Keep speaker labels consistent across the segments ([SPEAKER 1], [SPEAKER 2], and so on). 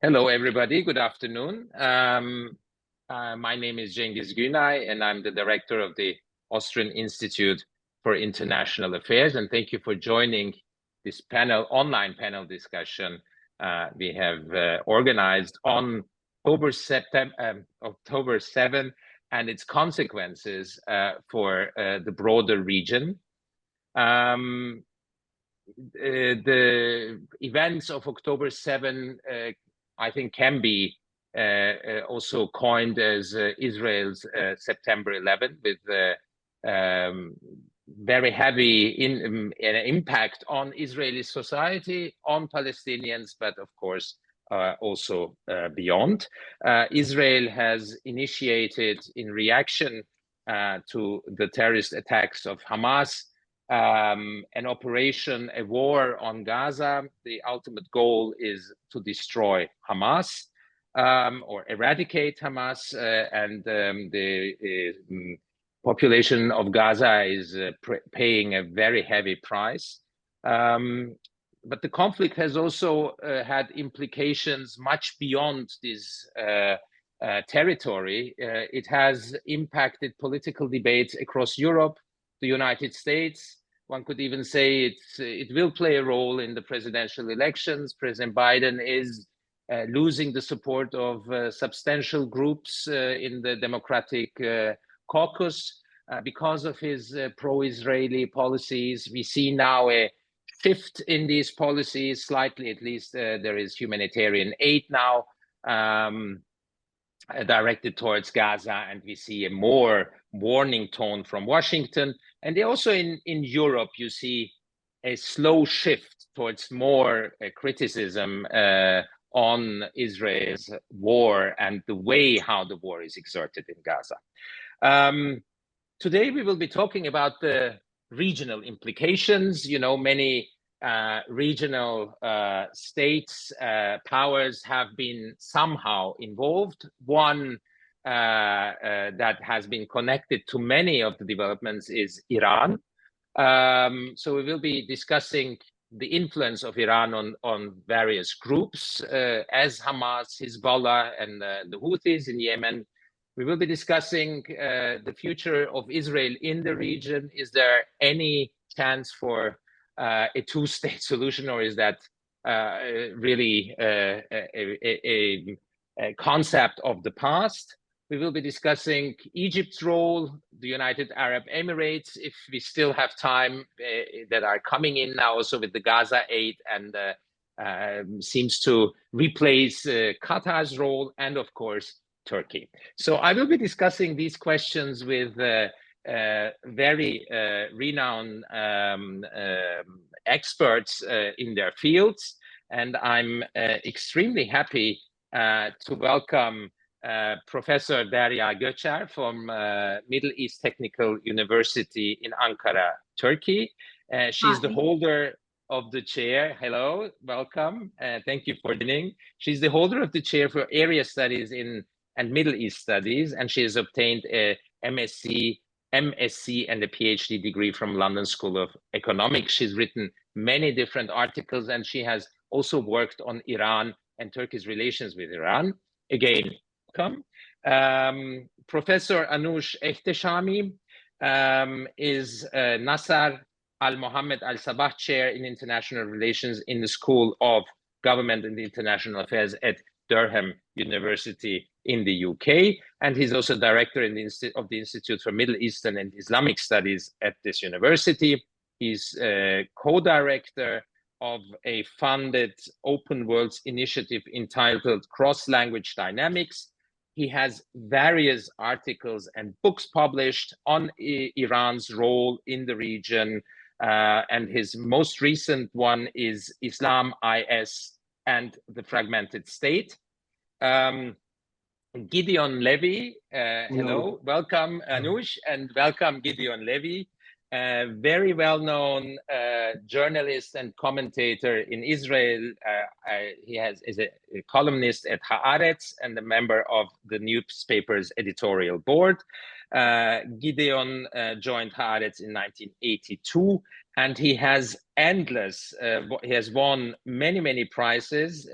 [SPEAKER 1] Hello, everybody. Good afternoon. My name is Cengiz Günay, and I'm the director of the Austrian Institute for International Affairs. And thank you for joining this online panel discussion we have organized on October 7 and its consequences for the broader region. The events of October 7 I think can be also coined as Israel's September 11, with very heavy impact on Israeli society, on Palestinians, but of course also beyond. Israel has initiated, in reaction to the terrorist attacks of Hamas, an operation, a war on Gaza. The ultimate goal is to destroy Hamas or eradicate Hamas, and the population of Gaza is paying a very heavy price. But the conflict has also had implications much beyond this territory. It has impacted political debates across Europe, the United States. One could even say it will play a role in the presidential elections. President Biden is losing the support of substantial groups in the Democratic caucus because of his pro-Israeli policies. We see now a shift in these policies, slightly at least. There is humanitarian aid now directed towards Gaza, and we see a more warning tone from Washington. And also in Europe, you see a slow shift towards more criticism on Israel's war and the way how the war is exerted in Gaza. Today, we will be talking about the regional implications. You know, many regional states, powers have been somehow involved. One that has been connected to many of the developments is Iran. So we will be discussing the influence of Iran on various groups, as Hamas, Hezbollah, and the Houthis in Yemen. We will be discussing the future of Israel in the region. Is there any chance for a two-state solution, or is that really a concept of the past? We will be discussing Egypt's role, the United Arab Emirates, if we still have time, that are coming in now also with the Gaza aid, and seems to replace Qatar's role, and of course, Turkey. So I will be discussing these questions with very renowned experts in their fields. And I'm extremely happy to welcome Professor Derya Göçer from Middle East Technical University in Ankara, Turkey. She's the holder of the chair. Hello, welcome. Thank you for joining. She's the holder of the chair for Area Studies and Middle East Studies, and she has obtained a MSc, and a PhD degree from London School of Economics. She's written many different articles, and she has also worked on Iran and Turkey's relations with Iran. Again, welcome. Professor Anoush Ehteshami is Nasser Al-Mohammed Al-Sabah Chair in International Relations in the School of Government and International Affairs at Durham University in the UK, and he's also director of the Institute for Middle Eastern and Islamic Studies at this university. He's co-director of a funded Open Worlds initiative entitled Cross-Language Dynamics. He has various articles and books published on Iran's role in the region, and his most recent one is Islam, IS, and the Fragmented State. Gideon Levy, hello, welcome Anoush, and welcome Gideon Levy, very well-known journalist and commentator in Israel. He is a columnist at Haaretz and a member of the newspaper's editorial board. Gideon joined Haaretz in 1982, and he has endless. He has won many prizes.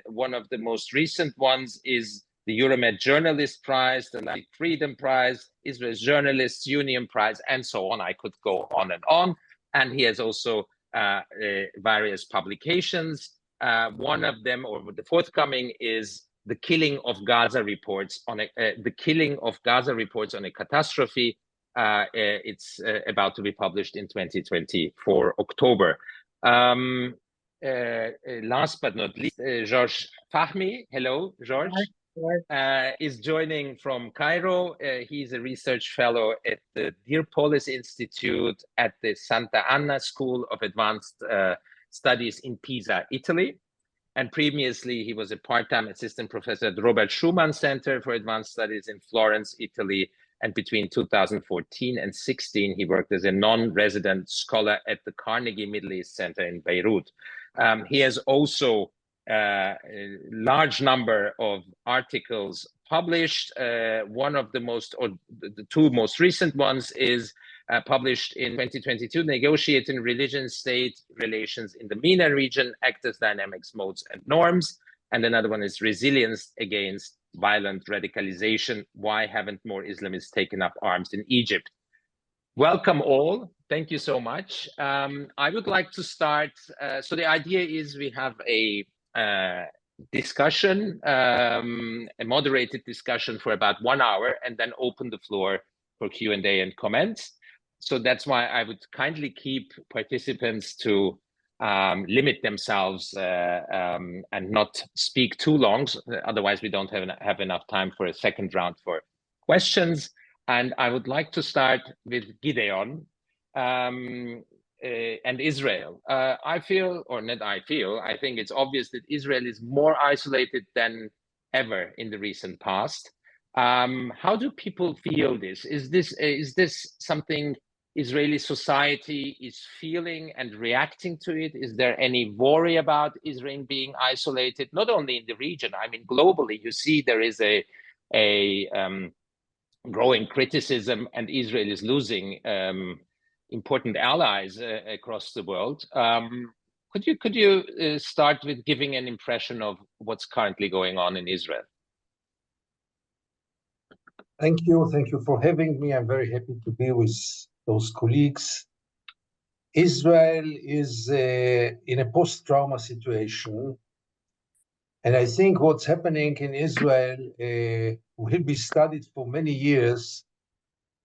[SPEAKER 1] One of the most recent ones is the Euromed Journalist Prize, the Light Freedom Prize, Israel's Journalists Union Prize, and so on. I could go on and on. And he has also various publications. One of them, or the forthcoming, is the killing of Gaza reports on the killing of Gaza reports on a catastrophe. It's about to be published in 2024 October. Last but not least, George Fahmy. Hello, George. Is joining from Cairo. He's a research fellow at the Dear Polis Institute at the Santa Anna School of Advanced Studies in Pisa, Italy. And previously, he was a part-time assistant professor at the Robert Schuman Center for Advanced Studies in Florence, Italy. And between 2014 and 16, he worked as a non-resident scholar at the Carnegie Middle East Center in Beirut. He has also a large number of articles published. One of the most, or the two most recent ones, is published in 2022, Negotiating Religion-State Relations in the MENA region, Actors, Dynamics, Modes, and Norms. And another one is Resilience Against Violent Radicalization. Why haven't more Islamists taken up arms in Egypt? Welcome all. Thank you so much. I would like to start. So the idea is we have a discussion, a moderated discussion for about 1 hour, and then open the floor for Q&A and comments. So that's why I would kindly keep participants to limit themselves and not speak too long. Otherwise, we don't have enough time for a second round for questions. And I would like to start with Gideon and Israel. I think it's obvious that Israel is more isolated than ever in the recent past. How do people feel this? Is this something Israeli society is feeling and reacting to it? Is there any worry about Israel being isolated, not only in the region? I mean, globally, you see there is a growing criticism, and Israel is losing important allies across the world. Could you start with giving an impression of what's currently going on in Israel?
[SPEAKER 2] Thank you for having me. I'm very happy to be with those colleagues. Israel is in a post-trauma situation, and I think what's happening in Israel will be studied for many years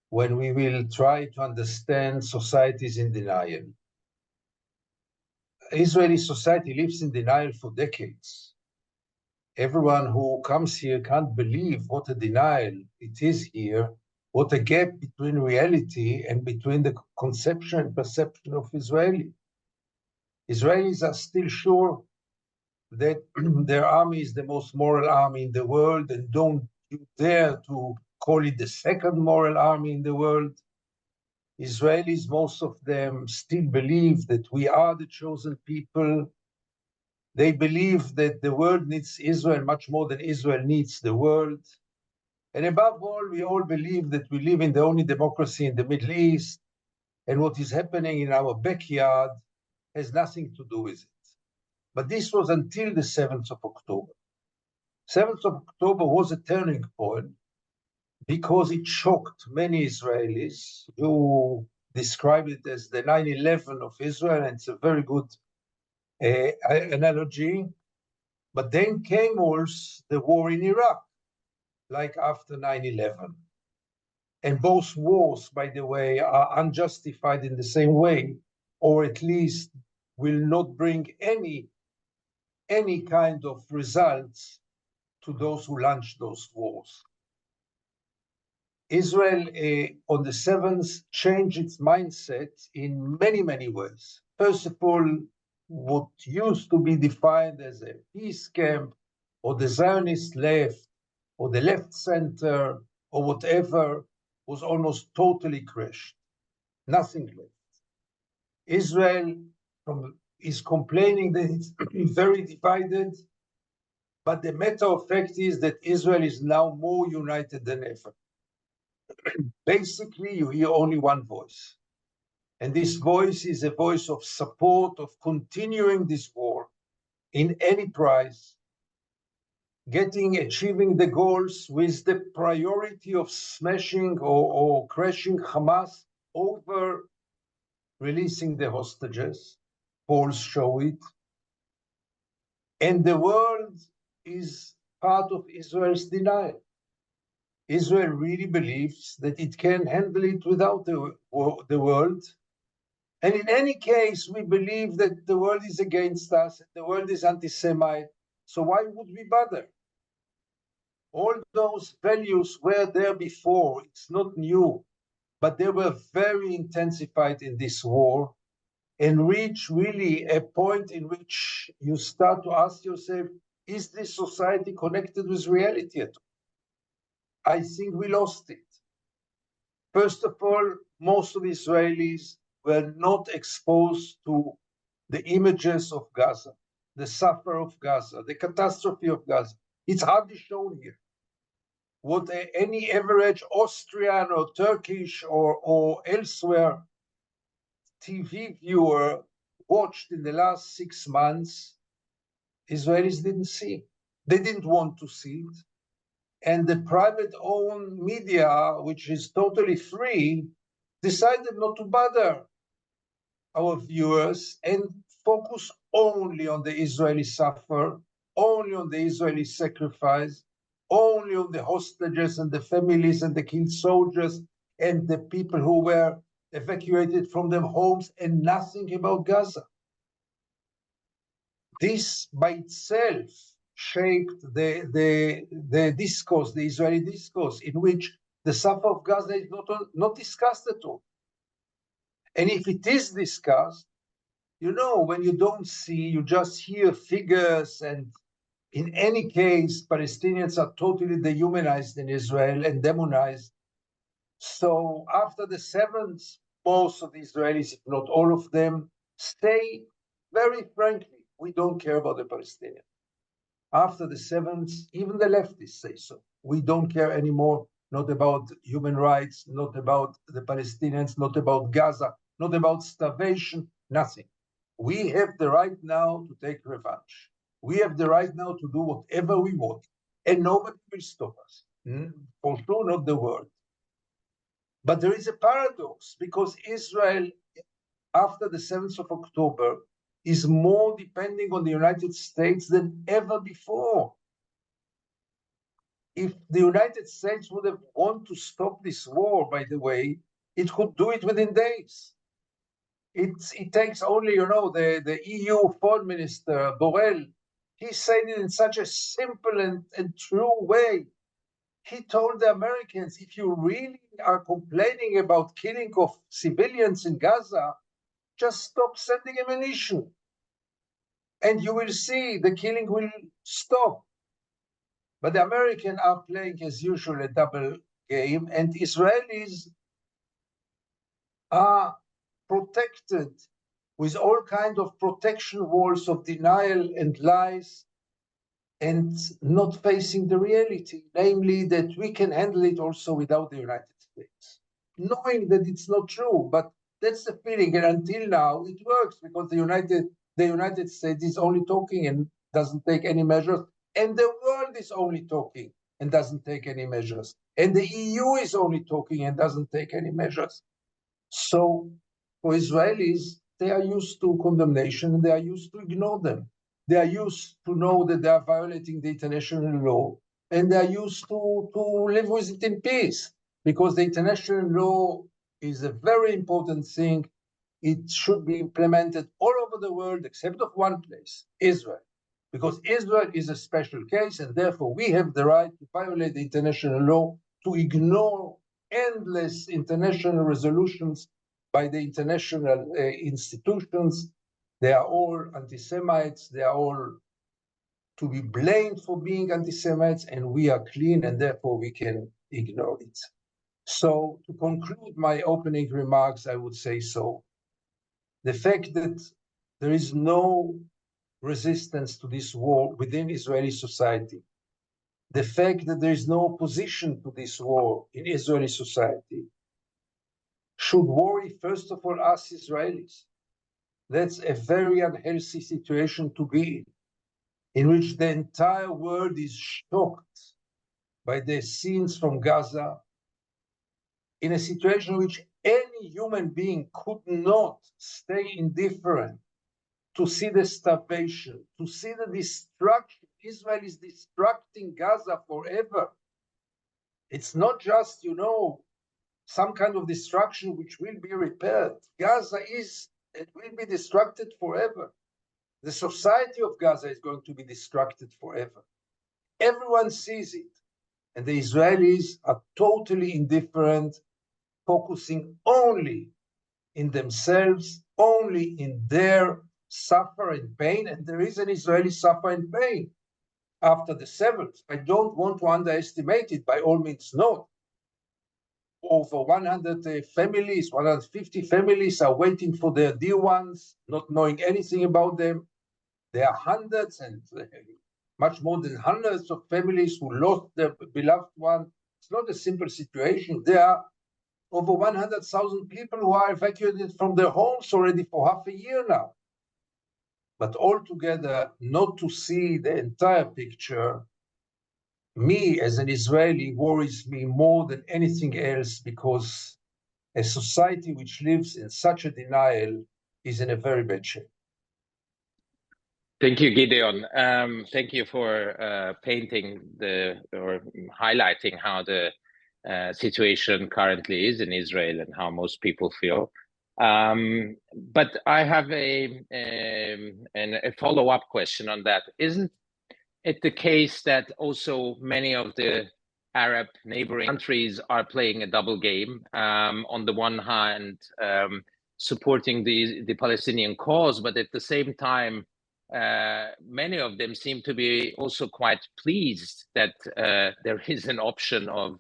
[SPEAKER 2] when we will try to understand societies in denial. Israeli society lives in denial for decades. Everyone who comes here can't believe what a denial it is here, what a gap between reality and between the conception and perception of Israeli. Israelis are still sure that their army is the most moral army in the world, and don't you dare to call it the second moral army in the world. Israelis, most of them, still believe that we are the chosen people. They believe that the world needs Israel much more than Israel needs the world. And above all, we all believe that we live in the only democracy in the Middle East, and what is happening in our backyard has nothing to do with it. But this was until the 7th of October. 7th of October was a turning point because it shocked many Israelis who described it as the 9/11 of Israel, and it's a very good analogy. But then came also the war in Iraq, like after 9/11. And both wars, by the way, are unjustified in the same way, or at least will not bring any kind of results to those who launched those wars. Israel on the 7th changed its mindset in many ways. First of all, what used to be defined as a peace camp, or the Zionist left, or the left center, or whatever, was almost totally crushed. Nothing left. Israel is complaining that it's very divided, but the matter of fact is that Israel is now more united than ever. Basically, you hear only one voice. And this voice is a voice of support, of continuing this war in any price, achieving the goals with the priority of smashing or crashing Hamas over releasing the hostages. Polls show it. And the world is part of Israel's denial. Israel really believes that it can handle it without the world. And in any case, we believe that the world is against us, the world is anti-Semite, so why would we bother? All those values were there before, it's not new, but they were very intensified in this war and reach really a point in which you start to ask yourself, is this society connected with reality at all? I think we lost it. First of all, most of the Israelis were not exposed to the images of Gaza, the suffer of Gaza, the catastrophe of Gaza. It's hardly shown here. What any average Austrian or Turkish or elsewhere TV viewer watched in the last 6 months, Israelis didn't see. They didn't want to see it. And the private-owned media, which is totally free, decided not to bother our viewers and focus only on the Israeli suffer, only on the Israeli sacrifice, only on the hostages and the families and the killed soldiers and the people who were evacuated from their homes, and nothing about Gaza. This by itself shaped the discourse, the Israeli discourse, in which the suffer of Gaza is not discussed at all. And if it is discussed, you know, when you don't see, you just hear figures, and in any case, Palestinians are totally dehumanized in Israel and demonized. So after the 7th, most of the Israelis, if not all of them, say very frankly, we don't care about the Palestinians. After the 7th, even the leftists say so. We don't care anymore, not about human rights, not about the Palestinians, not about Gaza, not about starvation, nothing. We have the right now to take revenge. We have the right now to do whatever we want, and nobody will stop us. For sure, not the world. But there is a paradox, because Israel, after the 7th of October, is more depending on the United States than ever before. If the United States would have wanted to stop this war, by the way, it could do it within days. It takes only, you know, the EU foreign minister, Borrell, he said it in such a simple and true way. He told the Americans, if you really are complaining about killing of civilians in Gaza, just stop sending ammunition. And you will see the killing will stop. But the Americans are playing, as usual, a double game, and Israelis are protected with all kinds of protection walls of denial and lies, and not facing the reality, namely that we can handle it also without the United States, knowing that it's not true, but that's the feeling. And until now, it works, because the United States is only talking and doesn't take any measures, and the world is only talking and doesn't take any measures, and the EU is only talking and doesn't take any measures. So for Israelis, they are used to condemnation, and they are used to ignore them. They are used to know that they are violating the international law, and they are used to live with it in peace, because the international law is a very important thing. It should be implemented all over the world, except of one place, Israel, because Israel is a special case, and therefore we have the right to violate the international law, to ignore endless international resolutions by the international institutions. They are all anti-Semites. They are all to be blamed for being anti-Semites, and we are clean, and therefore we can ignore it. So to conclude my opening remarks, I would say so. The fact that there is no resistance to this war within Israeli society, the fact that there is no opposition to this war in Israeli society, should worry, first of all, us Israelis. That's a very unhealthy situation to be in which the entire world is shocked by the scenes from Gaza, in a situation in which any human being could not stay indifferent to see the starvation, to see the destruction. Israel is destructing Gaza forever. It's not just, some kind of destruction which will be repaired. Gaza it will be destructed forever. The society of Gaza is going to be destructed forever. Everyone sees it. And the Israelis are totally indifferent, focusing only in themselves, only in their suffer and pain. And there is an Israeli suffer and pain after the 7th. I don't want to underestimate it, by all means not. Over 100 families, 150 families are waiting for their dear ones, not knowing anything about them. There are hundreds and much more than hundreds of families who lost their beloved one. It's not a simple situation. There are over 100,000 people who are evacuated from their homes already for half a year now. But altogether, not to see the entire picture, me as an Israeli worries me more than anything else, because a society which lives in such a denial is in a very bad shape.
[SPEAKER 1] Thank you, Gideon. Thank you for painting or highlighting how the situation currently is in Israel and how most people feel. But I have a follow-up question on that. Isn't it the case that also many of the Arab neighboring countries are playing a double game? On the one hand, supporting the Palestinian cause, but at the same time, many of them seem to be also quite pleased that there is an option of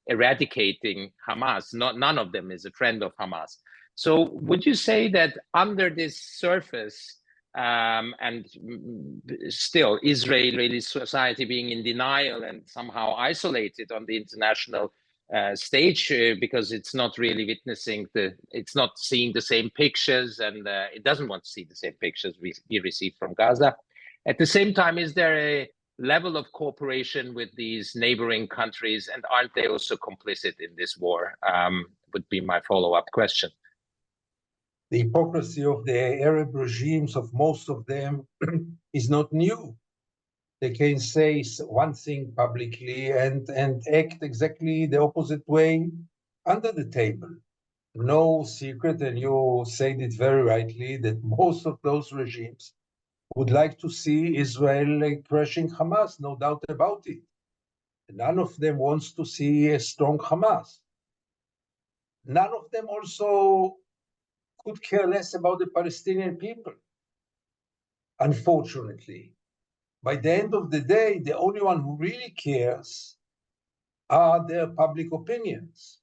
[SPEAKER 1] eradicating Hamas. None of them is a friend of Hamas. So would you say that under this surface, and still Israeli society being in denial and somehow isolated on the international stage, because it's not really witnessing it's not seeing the same pictures, and it doesn't want to see the same pictures we receive from Gaza. At the same time, is there a level of cooperation with these neighboring countries, and aren't they also complicit in this war? Would be my follow-up question.
[SPEAKER 2] The hypocrisy of the Arab regimes, of most of them, is not new. They can say one thing publicly and act exactly the opposite way under the table. No secret, and you said it very rightly, that most of those regimes would like to see Israel crushing Hamas, no doubt about it. None of them wants to see a strong Hamas. None of them also could care less about the Palestinian people. Unfortunately, by the end of the day, the only one who really cares are their public opinions,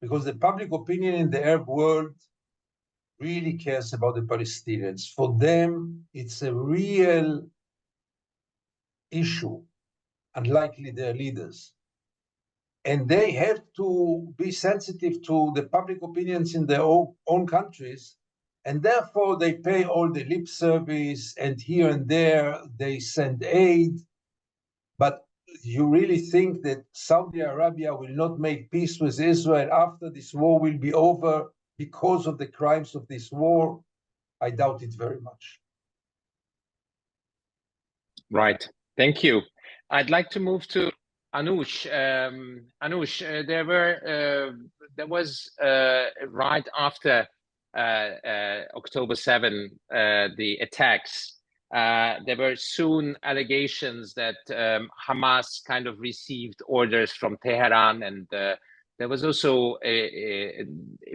[SPEAKER 2] because the public opinion in the Arab world really cares about the Palestinians. For them, it's a real issue, unlikely their leaders. And they have to be sensitive to the public opinions in their own countries, and therefore they pay all the lip service, and here and there they send aid. But you really think that Saudi Arabia will not make peace with Israel after this war will be over because of the crimes of this war? I doubt it very much.
[SPEAKER 1] Right. Thank you. I'd like to move to Anoush. Anoush, there was right after October 7, the attacks, there were soon allegations that Hamas kind of received orders from Tehran, and there was also a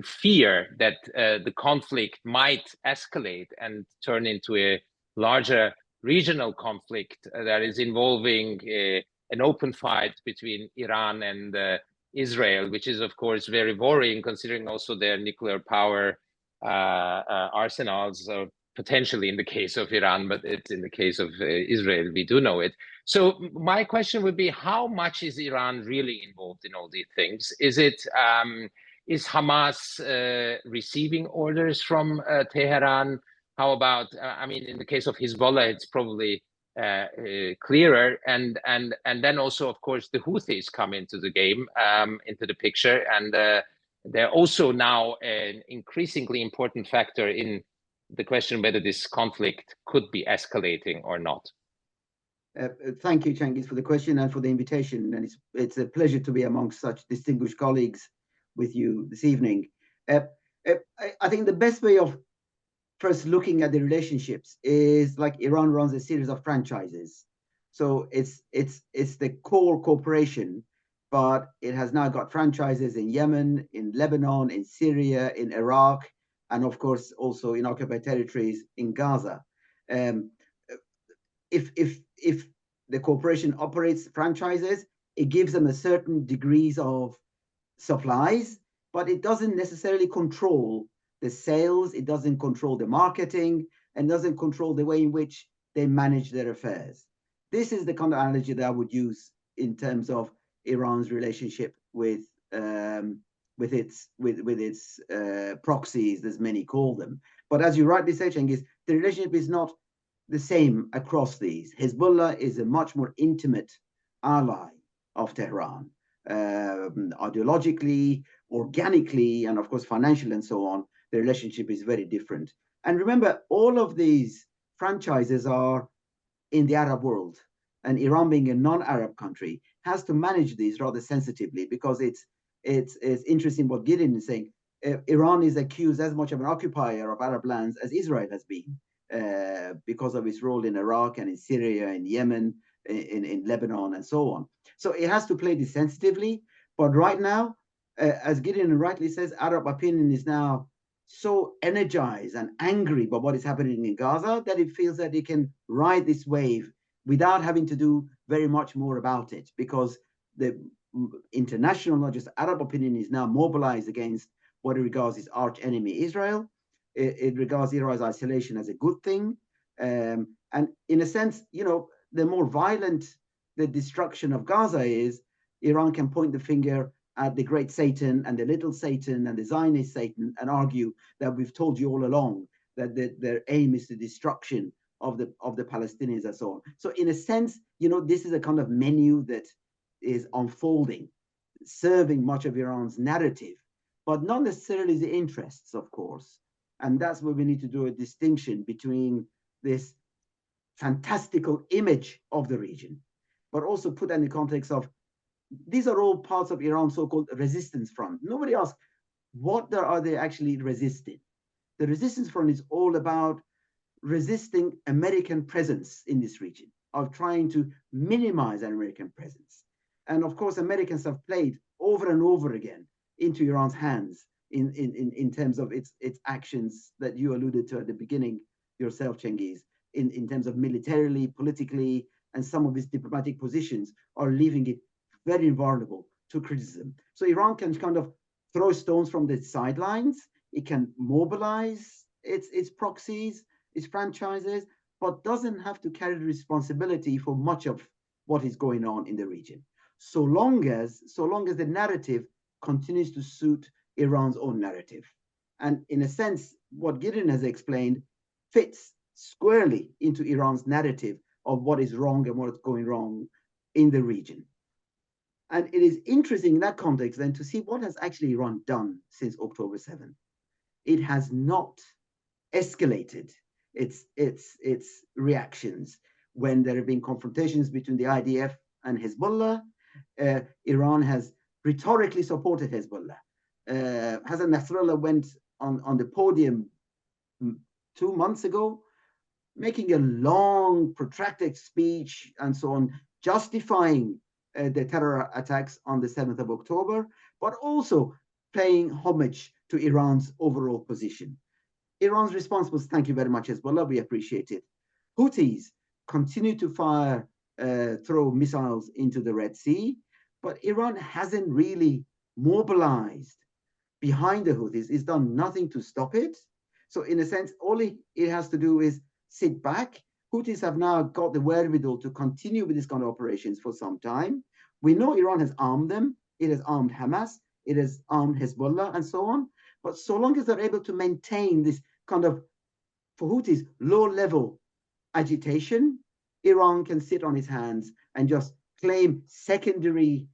[SPEAKER 1] fear that the conflict might escalate and turn into a larger regional conflict that is involving an open fight between Iran and Israel, which is, of course, very worrying, considering also their nuclear power arsenals, potentially in the case of Iran, but it's in the case of Israel, we do know it. So my question would be, how much is Iran really involved in all these things? Is it Is Hamas receiving orders from Tehran? How about, I mean, in the case of Hezbollah, it's probably clearer. And then also, of course, the Houthis come into the game, into the picture. And they're also now an increasingly important factor in the question whether this conflict could be escalating or not.
[SPEAKER 3] Thank you, Cengiz, for the question and for the invitation. And it's a pleasure to be amongst such distinguished colleagues with you this evening. I think the best way of first looking at the relationships is like Iran runs a series of franchises. So it's the core corporation, but it has now got franchises in Yemen, in Lebanon, in Syria, in Iraq, and of course also in occupied territories in Gaza. If the corporation operates franchises, it gives them a certain degrees of supplies, but it doesn't necessarily control the sales, it doesn't control the marketing, and doesn't control the way in which they manage their affairs. This is the kind of analogy that I would use in terms of Iran's relationship with its proxies, as many call them. But as you rightly say, Cengiz, the relationship is not the same across these. Hezbollah is a much more intimate ally of Tehran, ideologically, organically, and of course financially and so on. The relationship is very different. And remember, all of these franchises are in the Arab world, and Iran, being a non-Arab country, has to manage these rather sensitively, because it's interesting what Gideon is saying. Iran is accused as much of an occupier of Arab lands as Israel has been, because of its role in Iraq and in Syria, in Yemen, in Lebanon, and so on. So it has to play this sensitively. But right now, as Gideon rightly says, Arab opinion is now so energized and angry by what is happening in Gaza that it feels that it can ride this wave without having to do very much more about it, because the international, not just Arab opinion, is now mobilized against what it regards its arch enemy, Israel. It regards Israel's isolation as a good thing. And in a sense, you know, the more violent the destruction of Gaza is, Iran can point the finger at the great Satan and the little Satan and the Zionist Satan and argue that we've told you all along that their aim is the destruction of the Palestinians and so on. So in a sense, you know, this is a kind of menu that is unfolding, serving much of Iran's narrative, but not necessarily the interests, of course. And that's where we need to do a distinction between this fantastical image of the region, but also put that in the context of these are all parts of Iran's so-called resistance front. Nobody asks, what are they actually resisting? The resistance front is all about resisting American presence in this region, of trying to minimize an American presence. And of course, Americans have played over and over again into Iran's hands in terms of its actions that you alluded to at the beginning yourself, Cengiz, in terms of militarily, politically, and some of its diplomatic positions are leaving it very vulnerable to criticism. So Iran can kind of throw stones from the sidelines. It can mobilize its proxies, its franchises, but doesn't have to carry the responsibility for much of what is going on in the region. So long as the narrative continues to suit Iran's own narrative. And in a sense, what Gideon has explained fits squarely into Iran's narrative of what is wrong and what is going wrong in the region. And it is interesting in that context then to see what has actually Iran done since October 7th. It has not escalated its reactions when there have been confrontations between the IDF and Hezbollah. Iran has rhetorically supported Hezbollah. Hassan Nasrallah went on the podium 2 months ago, making a long, protracted speech and so on, justifying the terror attacks on the 7th of October, but also paying homage to Iran's overall position. Iran's response was, thank you very much, Hezbollah, we appreciate it. Houthis continue to throw missiles into the Red Sea, but Iran hasn't really mobilized behind the Houthis. It's done nothing to stop it. So in a sense, all it has to do is sit back. Houthis have now got the wherewithal to continue with this kind of operations for some time. We know Iran has armed them. It has armed Hamas. it has armed Hezbollah and so on. But so long as they're able to maintain this kind of, for Houthis, low-level agitation, Iran can sit on its hands and just claim secondary,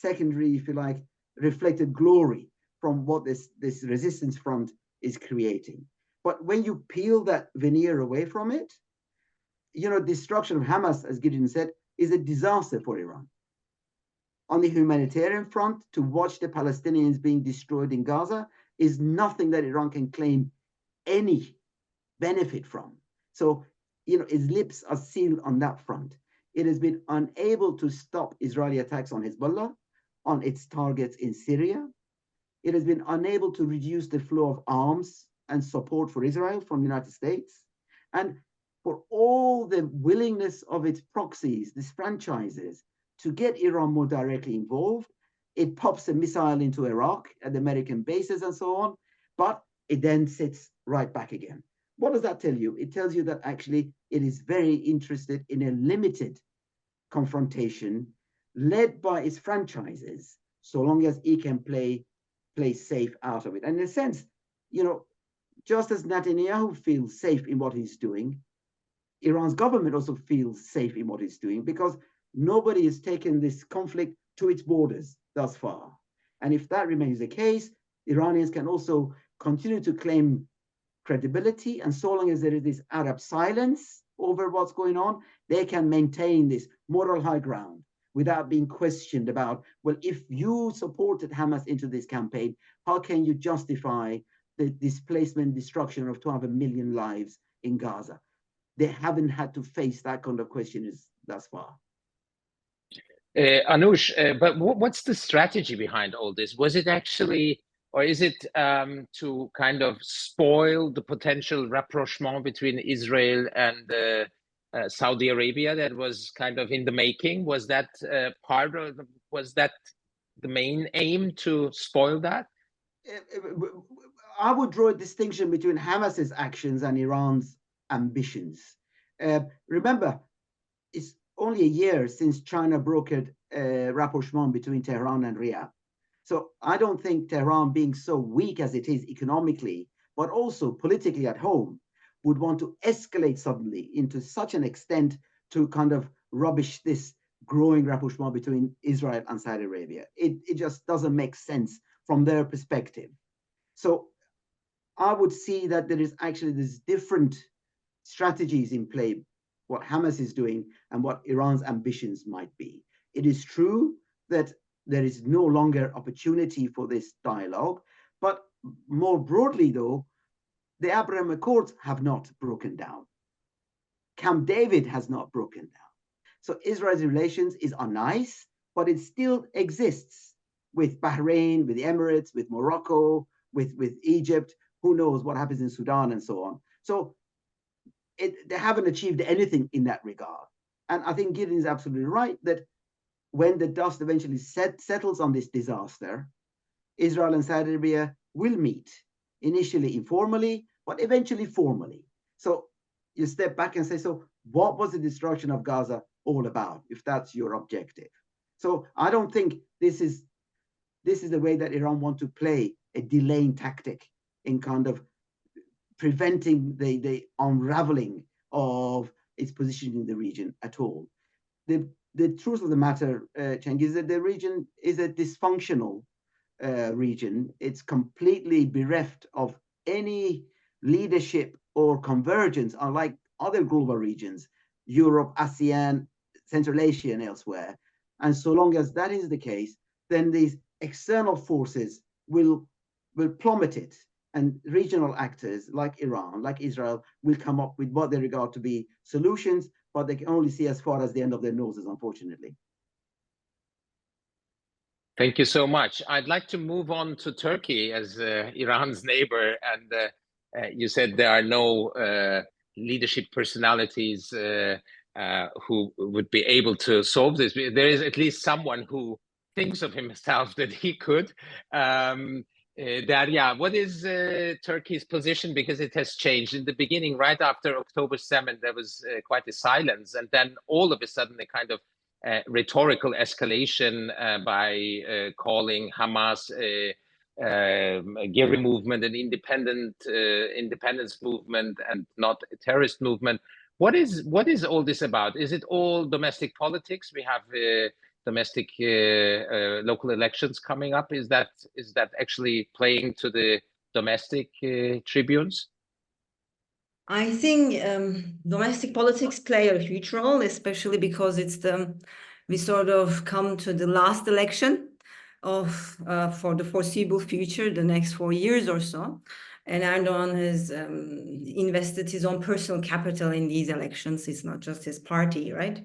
[SPEAKER 3] if you like, reflected glory from what this resistance front is creating. But when you peel that veneer away from it, destruction of Hamas, as Gideon said, is a disaster for Iran. On the humanitarian front, to watch the Palestinians being destroyed in Gaza is nothing that Iran can claim any benefit from. So, its lips are sealed on that front. It has been unable to stop Israeli attacks on Hezbollah, on its targets in Syria. It has been unable to reduce the flow of arms and support for Israel from the United States. And for all the willingness of its proxies, these franchises, to get Iran more directly involved, it pops a missile into Iraq at the American bases and so on, but it then sits right back again. What does that tell you? It tells you that actually it is very interested in a limited confrontation led by its franchises, so long as it can play safe out of it. And in a sense, just as Netanyahu feels safe in what he's doing, Iran's government also feels safe in what it's doing, because nobody has taken this conflict to its borders thus far. And if that remains the case, Iranians can also continue to claim credibility. And so long as there is this Arab silence over what's going on, they can maintain this moral high ground without being questioned about, well, if you supported Hamas into this campaign, how can you justify the displacement, destruction of 200 million lives in Gaza? They haven't had to face that kind of questions thus far.
[SPEAKER 1] Anoush, but what's the strategy behind all this? Was it actually, or is it to kind of spoil the potential rapprochement between Israel and Saudi Arabia that was kind of in the making? Was that was that the main aim, to spoil that?
[SPEAKER 3] I would draw a distinction between Hamas's actions and Iran's ambitions. Remember, it's only a year since China brokered a rapprochement between Tehran and Riyadh. So I don't think Tehran, being so weak as it is economically, but also politically at home, would want to escalate suddenly into such an extent to kind of rubbish this growing rapprochement between Israel and Saudi Arabia. It just doesn't make sense from their perspective. So I would see that there is actually these different strategies in play, what Hamas is doing and what Iran's ambitions might be. It is true that there is no longer opportunity for this dialogue, but more broadly though, the Abraham Accords have not broken down. Camp David has not broken down. So Israel's relations is nice, but it still exists with Bahrain, with the Emirates, with Morocco, with Egypt. Who knows what happens in Sudan and so on. So they haven't achieved anything in that regard. And I think Gideon is absolutely right that when the dust eventually settles on this disaster, Israel and Saudi Arabia will meet, initially informally, but eventually formally. So you step back and say, so what was the destruction of Gaza all about, if that's your objective? So I don't think this is the way that Iran want to play a delaying tactic in kind of preventing the unraveling of its position in the region at all. The truth of the matter, Cengiz, is that the region is a dysfunctional region. It's completely bereft of any leadership or convergence, unlike other global regions, Europe, ASEAN, Central Asia, and elsewhere. And so long as that is the case, then these external forces will plummet it. And regional actors like Iran, like Israel, will come up with what they regard to be solutions, but they can only see as far as the end of their noses, unfortunately.
[SPEAKER 1] Thank you so much. I'd like to move on to Turkey as Iran's neighbor. And you said there are no leadership personalities who would be able to solve this. There is at least someone who thinks of himself that he could. Daria, what is Turkey's position? Because it has changed. In the beginning, right after October 7th, there was quite a silence. And then all of a sudden, a kind of rhetorical escalation by calling Hamas a guerrilla movement, an independence movement, and not a terrorist movement. What is all this about? Is it all domestic politics? We have domestic local elections coming up. Is that actually playing to the domestic tribunes?
[SPEAKER 4] I think domestic politics play a huge role, especially because we sort of come to the last election for the foreseeable future, the next 4 years or so. And Erdogan has invested his own personal capital in these elections. It's not just his party, right?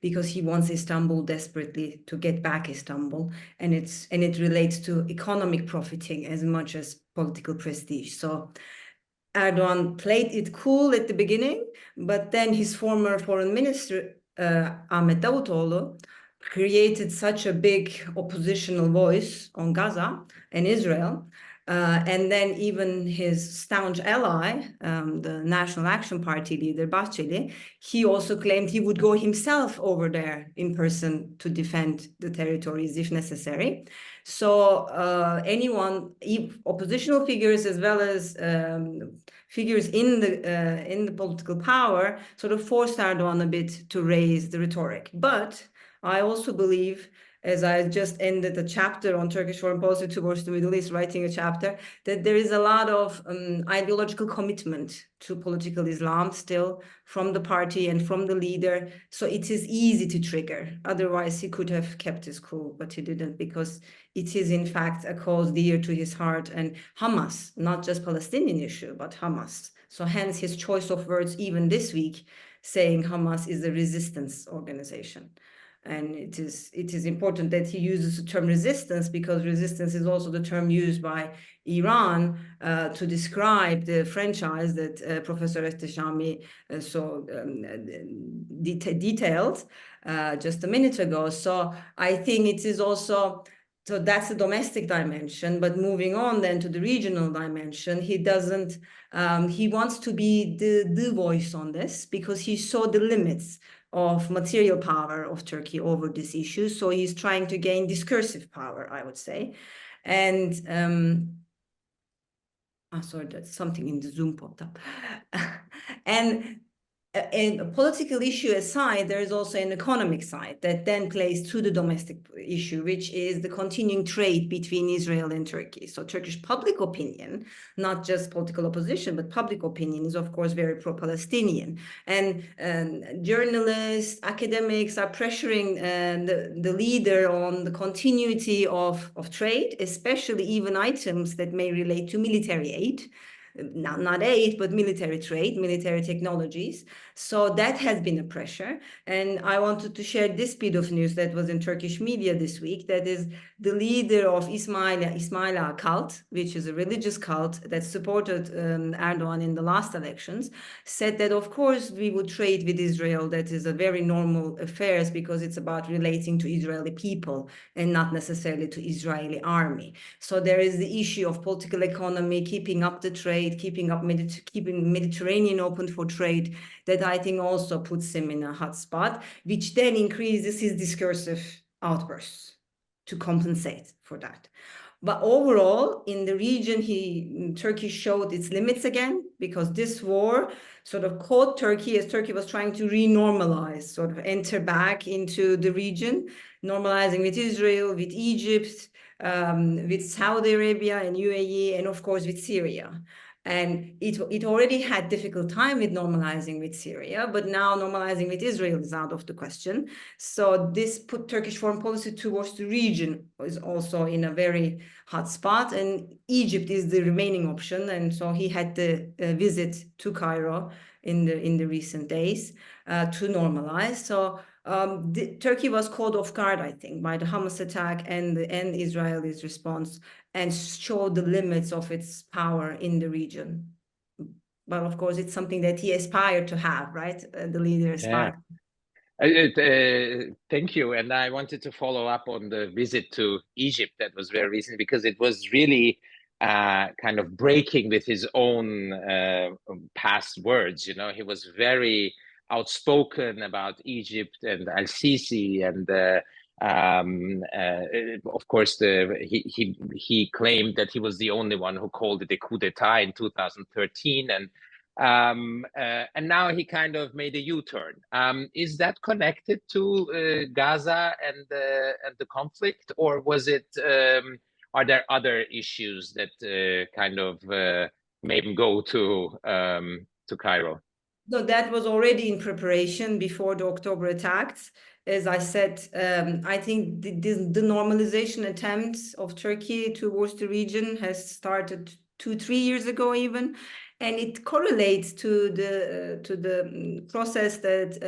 [SPEAKER 4] Because he wants Istanbul desperately to get back Istanbul, and it relates to economic profiting as much as political prestige. So Erdogan played it cool at the beginning, but then his former foreign minister, Ahmet Davutoğlu, created such a big oppositional voice on Gaza and Israel. And then even his staunch ally, the National Action Party leader, Bahçeli, he also claimed he would go himself over there in person to defend the territories if necessary. So oppositional figures as well as figures in the political power sort of forced Erdogan a bit to raise the rhetoric. But I also believe, as I just ended a chapter on Turkish foreign policy towards the Middle East, writing a chapter, that there is a lot of ideological commitment to political Islam still from the party and from the leader. So it is easy to trigger. Otherwise, he could have kept his cool, but he didn't, because it is in fact a cause dear to his heart. And Hamas, not just Palestinian issue, but Hamas. So hence his choice of words even this week, saying Hamas is a resistance organization. And it is important that he uses the term resistance, because resistance is also the term used by Iran to describe the franchise that Professor Ehteshami detailed just a minute ago. So I think it is also, so that's the domestic dimension. But moving on then to the regional dimension, he wants to be the voice on this, because he saw the limits of material power of Turkey over this issue. So he's trying to gain discursive power, I would say. And sorry, that's something in the Zoom popped up. And a political issue aside, there is also an economic side that then plays to the domestic issue, which is the continuing trade between Israel and Turkey. So Turkish public opinion, not just political opposition, but public opinion is, of course, very pro-Palestinian. And journalists, academics are pressuring the leader on the continuity of trade, especially even items that may relate to military aid. Not aid, but military trade, military technologies. So that has been a pressure. And I wanted to share this bit of news that was in Turkish media this week. That is the leader of Ismaila cult, which is a religious cult that supported Erdogan in the last elections, said that, of course, we would trade with Israel. That is a very normal affairs, because it's about relating to Israeli people and not necessarily to Israeli army. So there is the issue of political economy, keeping up the trade, keeping Mediterranean open for trade, that I think also puts him in a hot spot, which then increases his discursive outbursts to compensate for that. But overall, in the region, Turkey showed its limits again, because this war sort of caught Turkey as Turkey was trying to re-normalize, sort of enter back into the region, normalizing with Israel, with Egypt, with Saudi Arabia and UAE, and of course with Syria. And it already had difficult time with normalizing with Syria, but now normalizing with Israel is out of the question. So this put Turkish foreign policy towards the region is also in a very hot spot, and Egypt is the remaining option. And so he had the visit to Cairo in the recent days to normalize. So Turkey was caught off guard, I think, by the Hamas attack and Israel's response, and showed the limits of its power in the region. But of course, it's something that he aspired to have, right? The leader aspired.
[SPEAKER 1] Yeah. Thank you. And I wanted to follow up on the visit to Egypt that was very recent, because it was really kind of breaking with his own past words. You know, he was very outspoken about Egypt and al-Sisi, and of course he claimed that he was the only one who called it a coup d'etat in 2013, and now he kind of made a U-turn. Is that connected to Gaza and the conflict, or was it? Are there other issues that kind of made him go to Cairo?
[SPEAKER 4] No, that was already in preparation before the October attacks. As I said, I think the normalization attempts of Turkey towards the region has started 2-3 years ago even, and it correlates to the process that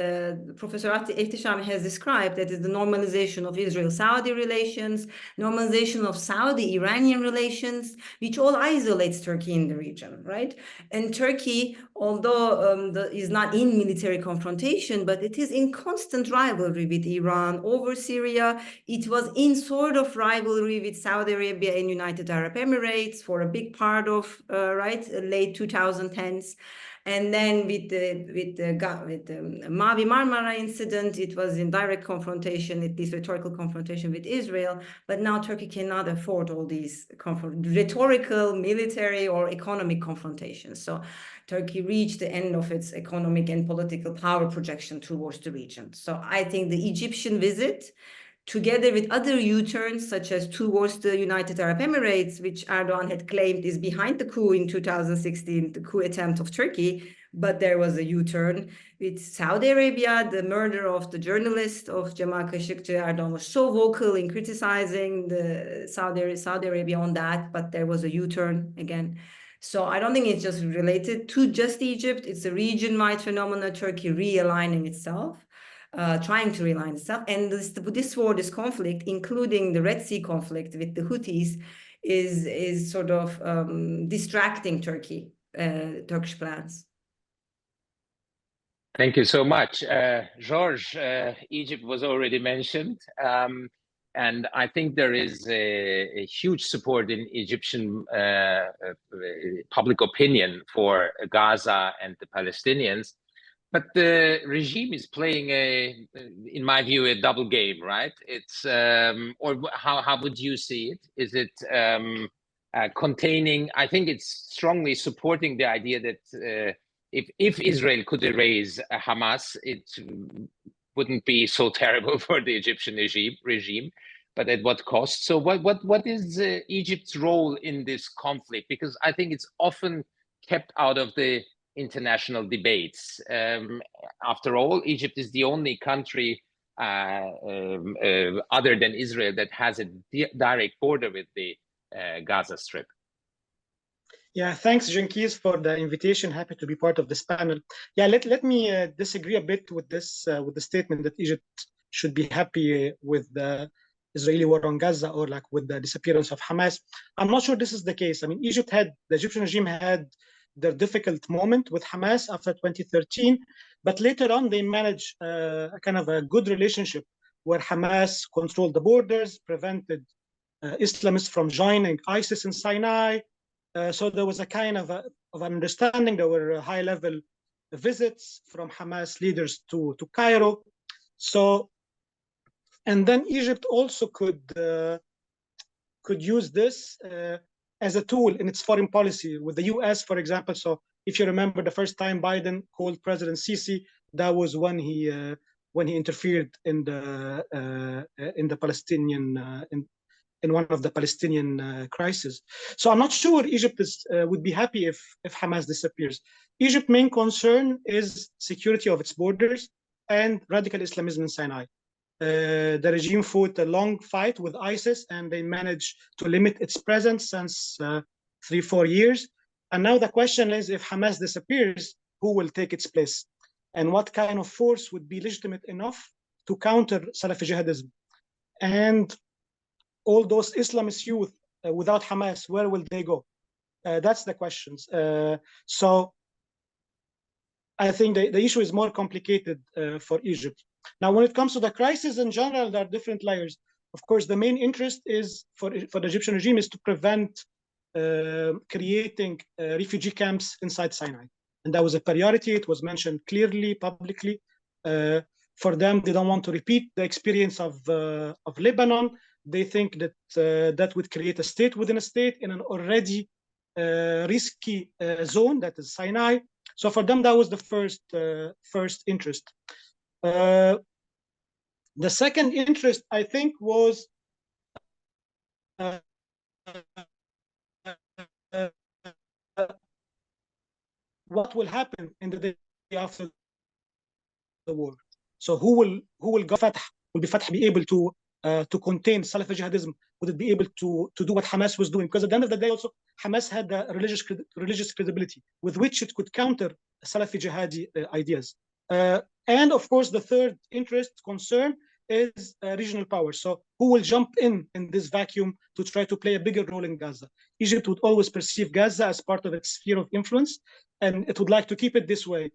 [SPEAKER 4] Professor Ehteshami has described, that is the normalization of Israel-Saudi relations, normalization of Saudi-Iranian relations, which all isolates Turkey in the region, right? And Turkey, although is not in military confrontation, but it is in constant rivalry with Iran over Syria. It was in sort of rivalry with Saudi Arabia and United Arab Emirates for a big part of late 2010s. And then with the Mavi Marmara incident, it was in direct confrontation, at least rhetorical confrontation with Israel. But now Turkey cannot afford all these rhetorical, military, or economic confrontations. So Turkey reached the end of its economic and political power projection towards the region. So I think the Egyptian visit, together with other U-turns, such as towards the United Arab Emirates, which Erdogan had claimed is behind the coup in 2016, the coup attempt of Turkey, but there was a U-turn with Saudi Arabia, the murder of the journalist of Jamal Khashoggi. Erdogan was so vocal in criticizing the Saudi Arabia on that, but there was a U-turn again. So I don't think it's just related to just Egypt. It's a region-wide phenomenon, Turkey realigning itself. Trying to realign itself, and this war, this conflict, including the Red Sea conflict with the Houthis, is sort of distracting Turkish plans.
[SPEAKER 1] Thank you so much, George. Egypt was already mentioned, and I think there is a huge support in Egyptian public opinion for Gaza and the Palestinians. But the regime is playing in my view, a double game, right? It's or how would you see it? Is it containing? I think it's strongly supporting the idea that if Israel could erase Hamas, it wouldn't be so terrible for the Egyptian regime. But at what cost? So what is Egypt's role in this conflict? Because I think it's often kept out of the international debates. After all, Egypt is the only country other than Israel that has a direct border with the Gaza Strip.
[SPEAKER 5] Yeah, thanks, Cengiz, for the invitation. Happy to be part of this panel. Yeah, let me disagree a bit with this with the statement that Egypt should be happy with the Israeli war on Gaza or like with the disappearance of Hamas. I'm not sure this is the case. I mean, the Egyptian regime had their difficult moment with Hamas after 2013, but later on they managed a kind of a good relationship where Hamas controlled the borders, prevented Islamists from joining ISIS in Sinai. So there was a kind of an understanding. There were high-level visits from Hamas leaders to Cairo. So, and then Egypt also could use this as a tool in its foreign policy with the U.S., for example. So if you remember, the first time Biden called President Sisi, that was when he interfered in the Palestinian in one of the Palestinian crises. So I'm not sure Egypt would be happy if Hamas disappears. Egypt's main concern is security of its borders and radical Islamism in Sinai. The regime fought a long fight with ISIS, and they managed to limit its presence since 3-4 years. And now the question is, if Hamas disappears, who will take its place? And what kind of force would be legitimate enough to counter Salafi jihadism? And all those Islamist youth without Hamas, where will they go? That's the questions. So I think the issue is more complicated for Egypt. Now, when it comes to the crisis in general, there are different layers. Of course, the main interest is for the Egyptian regime is to prevent creating refugee camps inside Sinai. and that was a priority. It was mentioned clearly, publicly. For them, they don't want to repeat the experience of Lebanon. They think that that would create a state within a state in an already risky zone, that is Sinai. So for them, that was the first interest. The second interest, I think, was what will happen in the day after the war. So who will go Fatah? Will be Fatah be able to contain Salafi jihadism? Would it be able to do what Hamas was doing? Because at the end of the day, also Hamas had the religious credibility with which it could counter Salafi jihadi ideas. And of course, the third concern is regional power. So who will jump in this vacuum to try to play a bigger role in Gaza? Egypt would always perceive Gaza as part of its sphere of influence, and it would like to keep it this way.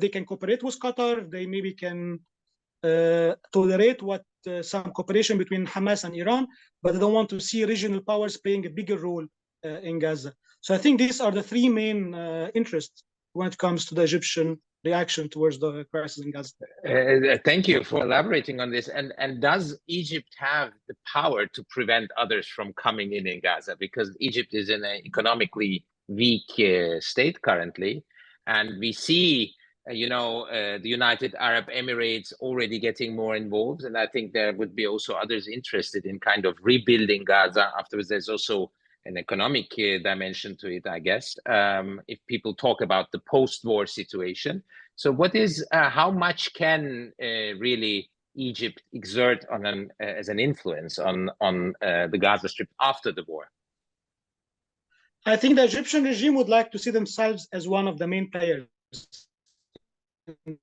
[SPEAKER 5] They can cooperate with Qatar. They maybe can tolerate some cooperation between Hamas and Iran, but they don't want to see regional powers playing a bigger role in Gaza. So I think these are the three main interests when it comes to the Egyptian reaction towards the crisis in Gaza.
[SPEAKER 1] Thank you for elaborating on this. And does Egypt have the power to prevent others from coming in Gaza? Because Egypt is in an economically weak state currently, and we see the United Arab Emirates already getting more involved, and I think there would be also others interested in kind of rebuilding Gaza. Afterwards, there's also an economic dimension to it, I guess, if people talk about the post-war situation. So what is, how much can really Egypt exert on as an influence on the Gaza Strip after the war?
[SPEAKER 5] I think the Egyptian regime would like to see themselves as one of the main players in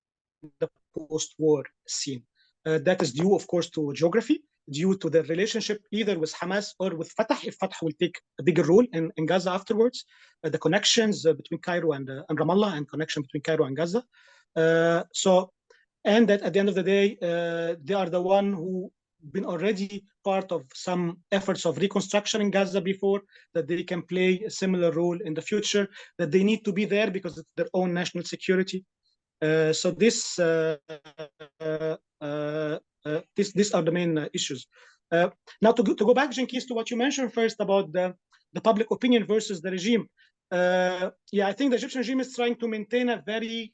[SPEAKER 5] the post-war scene. That is due, of course, to geography, due to the relationship either with Hamas or with Fatah, if Fatah will take a bigger role in Gaza afterwards, the connections between Cairo and Ramallah, and connection between Cairo and Gaza. And that at the end of the day, they are the one who been already part of some efforts of reconstruction in Gaza before, that they can play a similar role in the future, that they need to be there because it's their own national security. So these are the main issues. Now to go back, Jenkins, to what you mentioned first about the public opinion versus the regime. Yeah, I think the Egyptian regime is trying to maintain a very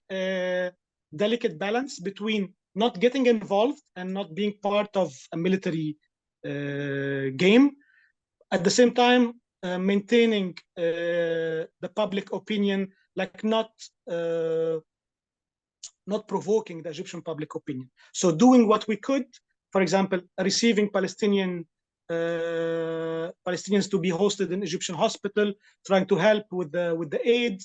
[SPEAKER 5] delicate balance between not getting involved and not being part of a military game. At the same time, maintaining the public opinion, like not provoking the Egyptian public opinion. So doing what we could, for example, receiving Palestinians to be hosted in Egyptian hospital, trying to help with the aid,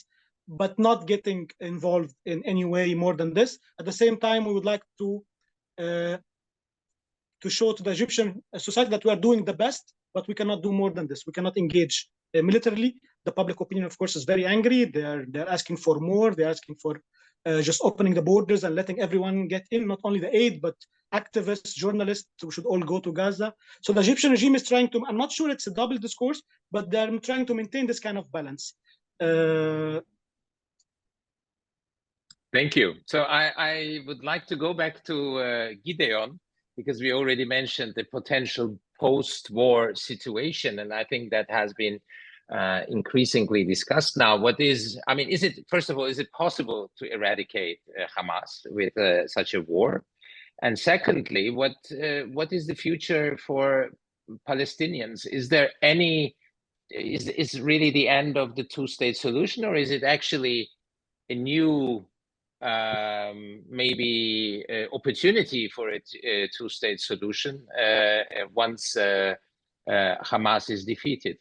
[SPEAKER 5] but not getting involved in any way more than this. At the same time, we would like to show to the Egyptian society that we are doing the best, but we cannot do more than this. We cannot engage militarily. The public opinion, of course, is very angry. They're asking for more. They're asking for just opening the borders and letting everyone get in, not only the aid, but activists, journalists, who should all go to Gaza. So the Egyptian regime is trying to, I'm not sure it's a double discourse, but they're trying to maintain this kind of balance.
[SPEAKER 1] Thank you. So I would like to go back to Gideon, because we already mentioned the potential post-war situation, and I think that has been increasingly discussed now. First of all, is it possible to eradicate Hamas with such a war? And secondly, what is the future for Palestinians? Is there is really the end of the two-state solution, or is it actually a new opportunity for a two-state solution once Hamas is defeated?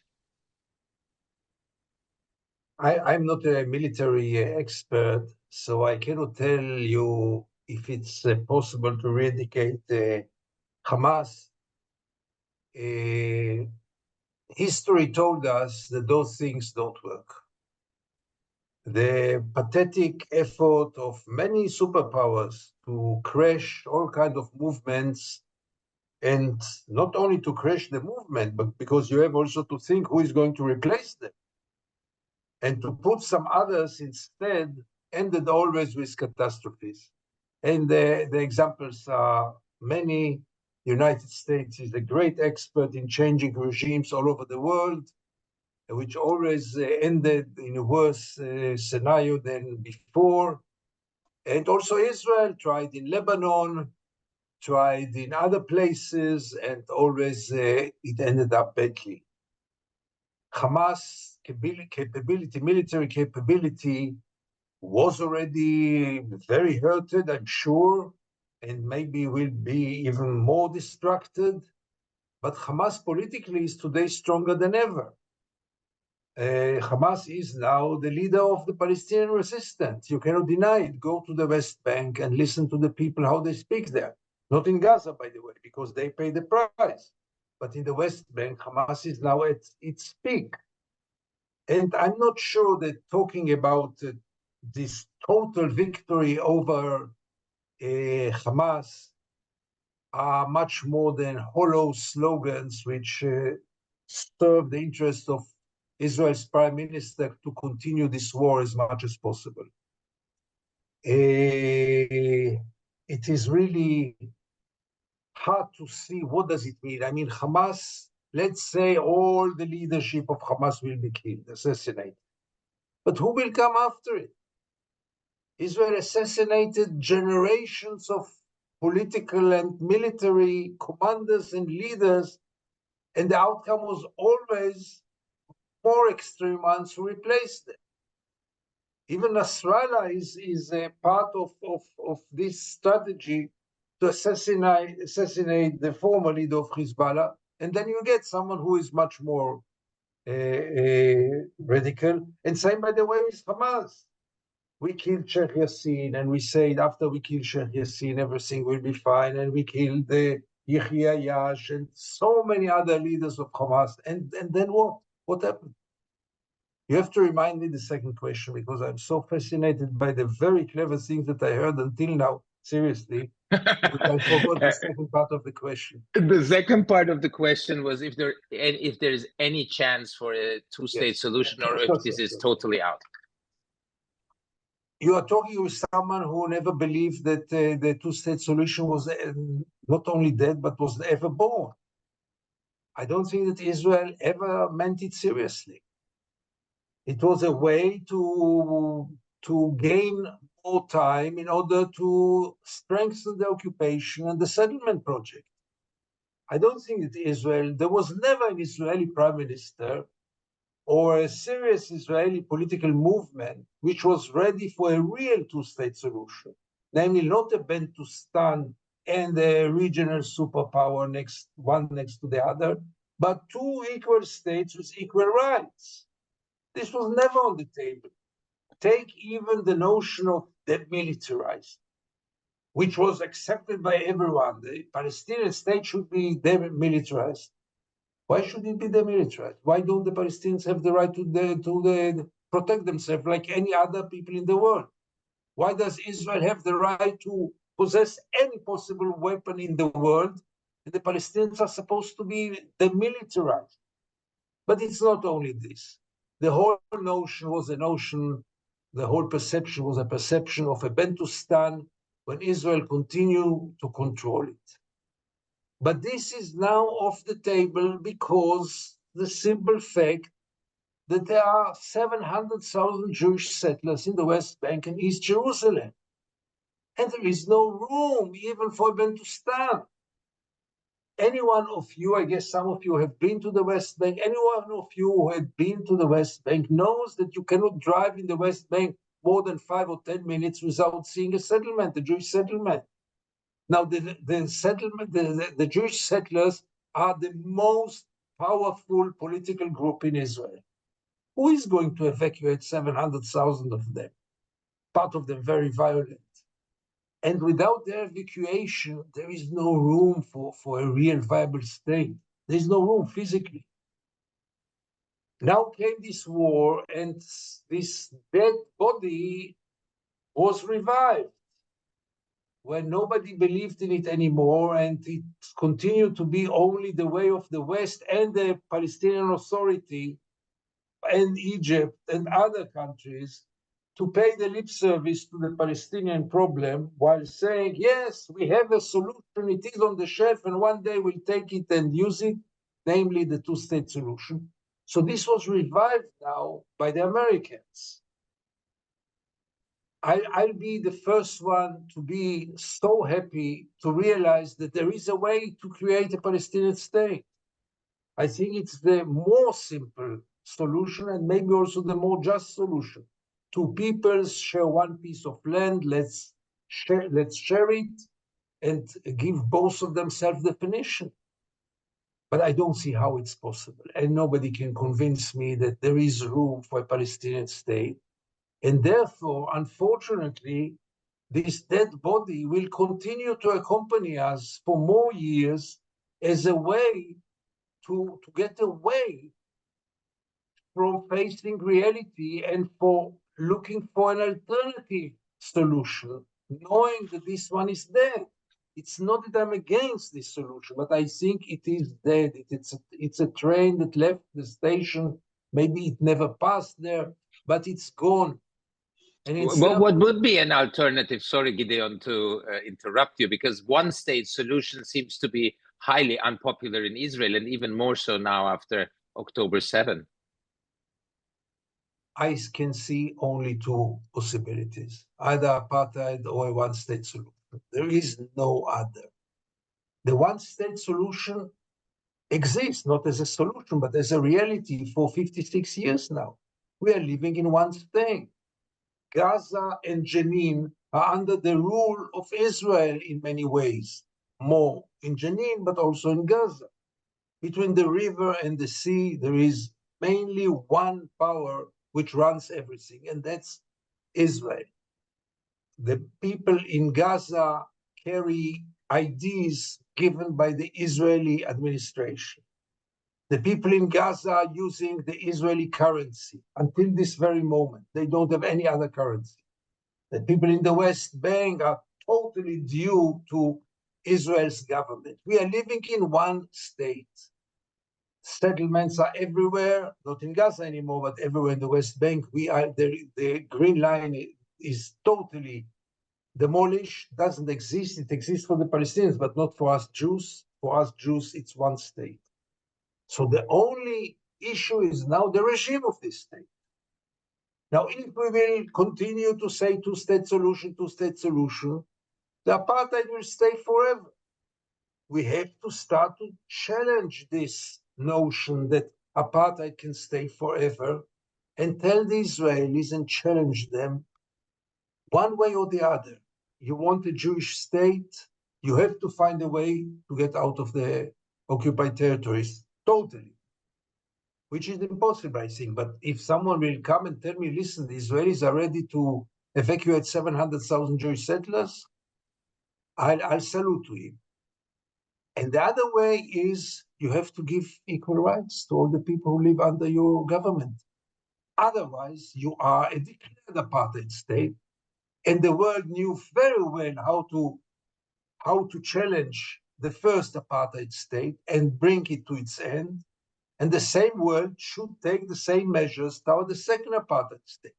[SPEAKER 2] I'm not a military expert, so I cannot tell you if it's possible to eradicate Hamas. History told us that those things don't work. The pathetic effort of many superpowers to crash all kinds of movements, and not only to crash the movement, but because you have also to think who is going to replace them. and to put some others instead ended always with catastrophes. And the examples are many. United States is a great expert in changing regimes all over the world, which always ended in a worse scenario than before. And also Israel tried in Lebanon, tried in other places, and always it ended up badly. Hamas capability, military capability, was already very hurted, I'm sure, and maybe will be even more distracted. But Hamas politically is today stronger than ever. Hamas is now the leader of the Palestinian resistance. You cannot deny it. Go to the West Bank and listen to the people, how they speak there. Not in Gaza, by the way, because they pay the price. But in the West Bank, Hamas is now at its peak. And I'm not sure that talking about this total victory over Hamas are much more than hollow slogans which serve the interest of Israel's prime minister to continue this war as much as possible. It is really hard to see what does it mean. I mean, Hamas, let's say all the leadership of Hamas will be killed, assassinated. But who will come after it? Israel assassinated generations of political and military commanders and leaders, and the outcome was always more extreme ones who replaced them. Even Nasrallah is a part of this strategy to assassinate the former leader of Hezbollah, and then you get someone who is much more radical. And same, by the way, with Hamas. We killed Sheikh Yassin, and we said after we killed Sheikh Yassin, everything will be fine, and we killed Yahya Yash and so many other leaders of Hamas. And then what? What happened? You have to remind me the second question, because I'm so fascinated by the very clever things that I heard until now, seriously, that I forgot the second part of the question.
[SPEAKER 1] The second part of the question was if there's any chance for a two-state solution, or if this is totally out.
[SPEAKER 2] You are talking with someone who never believed that the two-state solution was not only dead, but was ever born. I don't think that Israel ever meant it seriously. It was a way to gain more time in order to strengthen the occupation and the settlement project. I don't think that Israel, there was never an Israeli prime minister or a serious Israeli political movement which was ready for a real two-state solution, namely not a Bantustan and a regional superpower one next to the other, but two equal states with equal rights. This was never on the table. Take even the notion of demilitarized, which was accepted by everyone. The Palestinian state should be demilitarized. Why should it be demilitarized? Why don't the Palestinians have the right to protect themselves like any other people in the world? Why does Israel have the right to possess any possible weapon in the world, and the Palestinians are supposed to be demilitarized? But it's not only this. The whole notion was the whole perception was a perception of a Bantustan when Israel continued to control it. But this is now off the table because the simple fact that there are 700,000 Jewish settlers in the West Bank and East Jerusalem. And there is no room even for Bantustan. Any one of you, I guess some of you have been to the West Bank, any one of you who had been to the West Bank knows that you cannot drive in the West Bank more than 5 or 10 minutes without seeing a settlement, a Jewish settlement. Now, the Jewish settlers are the most powerful political group in Israel. Who is going to evacuate 700,000 of them? Part of them very violent. And without their evacuation, there is no room for a real viable state. There is no room physically. Now came this war, and this dead body was revived when nobody believed in it anymore, and it continued to be only the way of the West and the Palestinian Authority and Egypt and other countries to pay the lip service to the Palestinian problem while saying, yes, we have a solution, it is on the shelf, and one day we'll take it and use it, namely the two-state solution. So this was revived now by the Americans. I'll be the first one to be so happy to realize that there is a way to create a Palestinian state. I think it's the more simple solution and maybe also the more just solution. Two peoples share one piece of land, let's share it and give both of them self-definition. But I don't see how it's possible. And nobody can convince me that there is room for a Palestinian state. And therefore, unfortunately, this dead body will continue to accompany us for more years as a way to get away from facing reality and for looking for an alternative solution, knowing that this one is dead. It's not that I'm against this solution, but I think it is dead. It's a train that left the station. Maybe it never passed there, but it's gone.
[SPEAKER 1] Well, what would be an alternative? Sorry, Gideon, to interrupt you, because one-state solution seems to be highly unpopular in Israel, and even more so now after October 7.
[SPEAKER 2] I can see only two possibilities, either apartheid or a one-state solution. There is no other. The one-state solution exists not as a solution, but as a reality for 56 years now. We are living in one state. Gaza and Jenin are under the rule of Israel in many ways, more in Jenin, but also in Gaza. Between the river and the sea, there is mainly one power which runs everything, and that's Israel. The people in Gaza carry IDs given by the Israeli administration. The people in Gaza are using the Israeli currency until this very moment. They don't have any other currency. The people in the West Bank are totally due to Israel's government. We are living in one state. Settlements are everywhere, not in Gaza anymore, but everywhere in the West Bank. The Green Line is totally demolished, doesn't exist. It exists for the Palestinians, but not for us Jews. For us Jews, it's one state. So the only issue is now the regime of this state. Now, if we will continue to say two-state solution, the apartheid will stay forever. We have to start to challenge this notion that apartheid can stay forever and tell the Israelis and challenge them one way or the other. You want a Jewish state, you have to find a way to get out of the occupied territories, totally, which is impossible, I think. But if someone will come and tell me, listen, the Israelis are ready to evacuate 700,000 Jewish settlers, I'll salute to him. And the other way is you have to give equal rights to all the people who live under your government. Otherwise, you are a declared apartheid state, and the world knew very well how to challenge the first apartheid state and bring it to its end. And the same world should take the same measures toward the second apartheid state.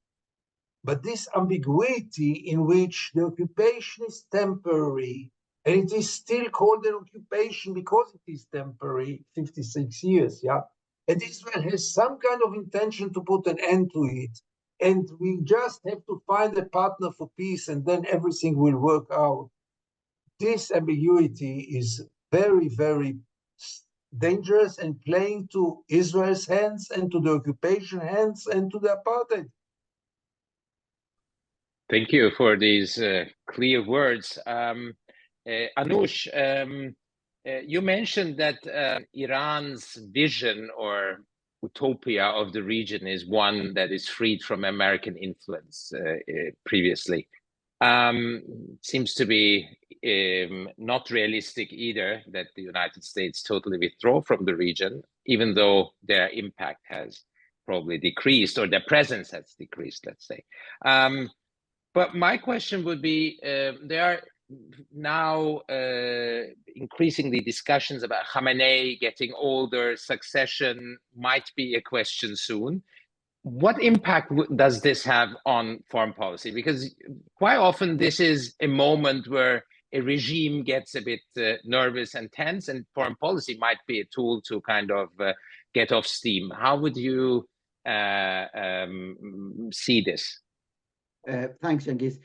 [SPEAKER 2] But this ambiguity in which the occupation is temporary, and it is still called an occupation because it is temporary, 56 years, yeah? And Israel has some kind of intention to put an end to it. And we just have to find a partner for peace, and then everything will work out. This ambiguity is very, very dangerous and playing to Israel's hands and to the occupation hands and to the apartheid.
[SPEAKER 1] Thank you for these clear words. Anoush, you mentioned that Iran's vision or utopia of the region is one that is freed from American influence previously. Seems to be not realistic either that the United States totally withdraw from the region, even though their impact has probably decreased or their presence has decreased, let's say. But my question would be, there are now increasingly discussions about Khamenei getting older, succession might be a question soon. what impact does this have on foreign policy? Because quite often this is a moment where a regime gets a bit nervous and tense, and foreign policy might be a tool to kind of get off steam. How would you see this?
[SPEAKER 3] Thanks, Cengiz.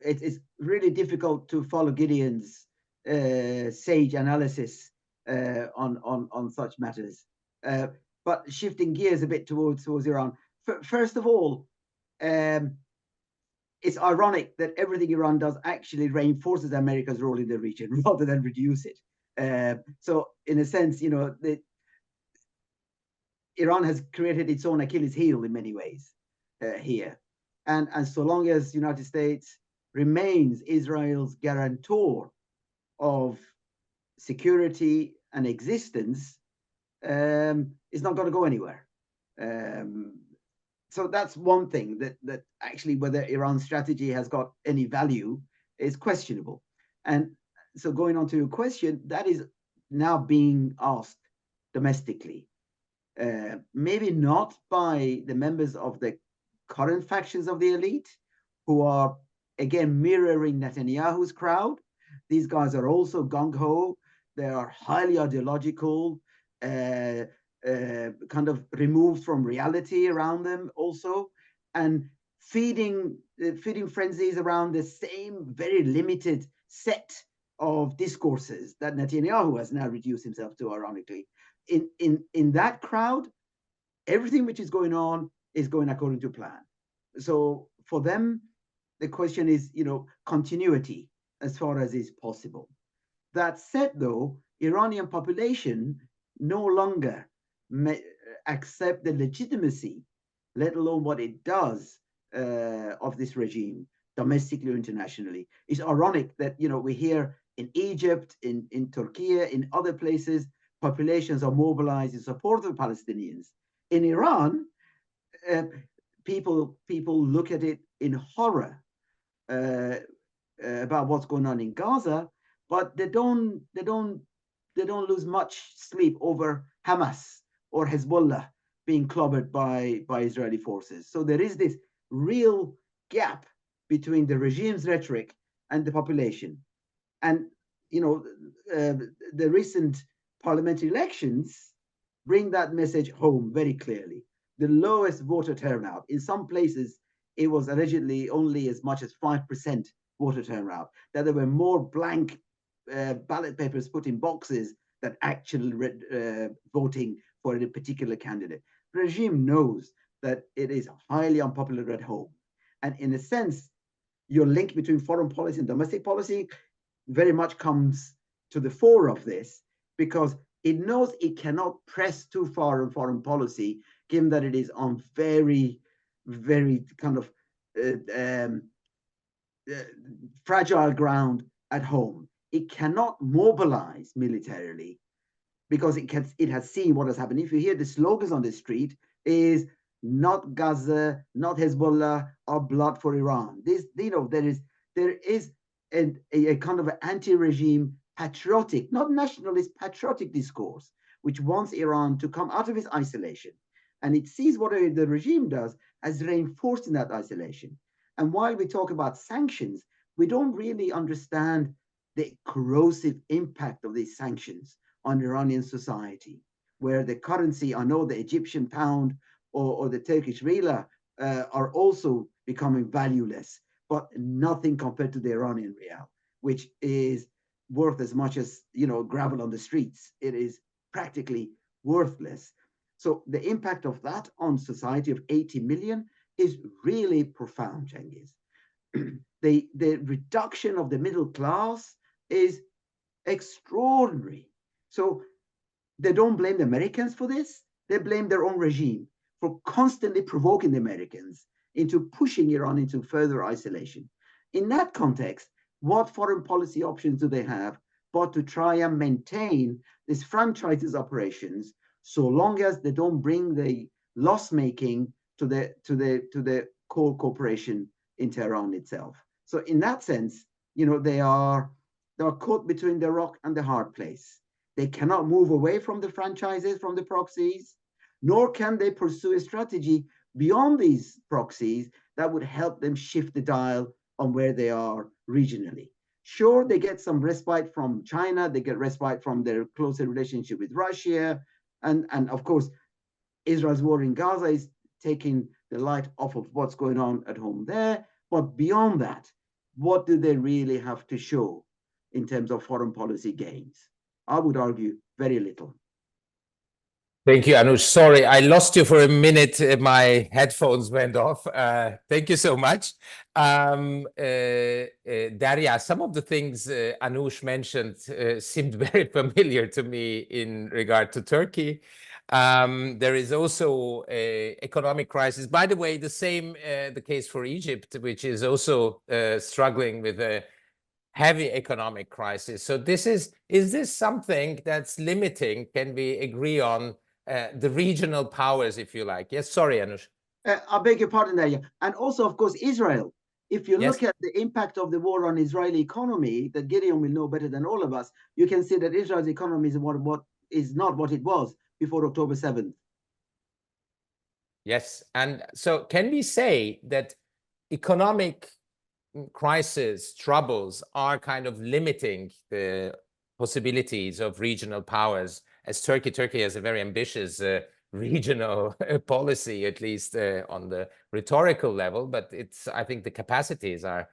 [SPEAKER 3] It's really difficult to follow Gideon's sage analysis on such matters. But shifting gears a bit towards Iran. First of all, it's ironic that everything Iran does actually reinforces America's role in the region rather than reduce it. So in a sense, Iran has created its own Achilles heel in many ways here. And so long as the United States remains Israel's guarantor of security and existence, it's not going to go anywhere. So that's one thing that actually whether Iran's strategy has got any value is questionable. And so going on to your question, that is now being asked domestically. Maybe not by the members of the current factions of the elite, who are, again, mirroring Netanyahu's crowd. These guys are also gung-ho. They are highly ideological, kind of removed from reality around them also, and feeding frenzies around the same very limited set of discourses that Netanyahu has now reduced himself to, ironically. In that crowd, everything which is going on is going according to plan. So for them, the question is, continuity as far as is possible. That said, though, Iranian population no longer accept the legitimacy, let alone what it does, of this regime, domestically or internationally. It's ironic that, we hear in Egypt, in Turkey, in other places, populations are mobilized in support of the Palestinians. In Iran, people look at it in horror about what's going on in Gaza, but they don't lose much sleep over Hamas or Hezbollah being clobbered by Israeli forces. So there is this real gap between the regime's rhetoric and the population. And the recent parliamentary elections bring that message home very clearly. The lowest voter turnout. In some places, it was allegedly only as much as 5% voter turnout, that there were more blank ballot papers put in boxes than actual voting for a particular candidate. The regime knows that it is highly unpopular at home. And in a sense, your link between foreign policy and domestic policy very much comes to the fore of this, because it knows it cannot press too far on foreign policy, given that it is on very, very kind of fragile ground at home. It cannot mobilize militarily because it has seen what has happened. If you hear the slogans on the street, is not Gaza, not Hezbollah, or blood for Iran. This, there is a kind of anti-regime patriotic, not nationalist, patriotic discourse, which wants Iran to come out of its isolation. And it sees what the regime does as reinforcing that isolation. And while we talk about sanctions, we don't really understand the corrosive impact of these sanctions on Iranian society, where the currency, I know the Egyptian pound or the Turkish lira are also becoming valueless, but nothing compared to the Iranian rial, which is worth as much as gravel on the streets. It is practically worthless. So the impact of that on society of 80 million is really profound, Cengiz. The reduction of the middle class is extraordinary. So they don't blame the Americans for this. They blame their own regime for constantly provoking the Americans into pushing Iran into further isolation. In that context, what foreign policy options do they have but to try and maintain these franchises operations so long as they don't bring the loss making to the core corporation in Tehran itself? So in that sense, they are caught between the rock and the hard place. They cannot move away from the franchises, from the proxies. nor can they pursue a strategy beyond these proxies that would help them shift the dial on where they are regionally. Sure, they get some respite from China, they get respite from their closer relationship with Russia, and of course, Israel's war in Gaza is taking the light off of what's going on at home there. But beyond that, what do they really have to show in terms of foreign policy gains? I would argue very little.
[SPEAKER 1] Thank you, Anoush. Sorry, I lost you for a minute. My headphones went off. Thank you so much. Daria, some of the things Anoush mentioned seemed very familiar to me in regard to Turkey. There is also an economic crisis. By the way, the same the case for Egypt, which is also struggling with a heavy economic crisis. So is this something that's limiting? Can we agree on the regional powers, if you like? Yes, sorry, Anoush.
[SPEAKER 3] I beg your pardon there. Yeah. And also, of course, Israel. If you look at the impact of the war on Israeli economy, that Gideon will know better than all of us, you can see that Israel's economy is not what it was before October 7th.
[SPEAKER 1] Yes. And so can we say that economic crisis, troubles are kind of limiting the possibilities of regional powers? As Turkey has a very ambitious regional policy, at least on the rhetorical level, but I think the capacities are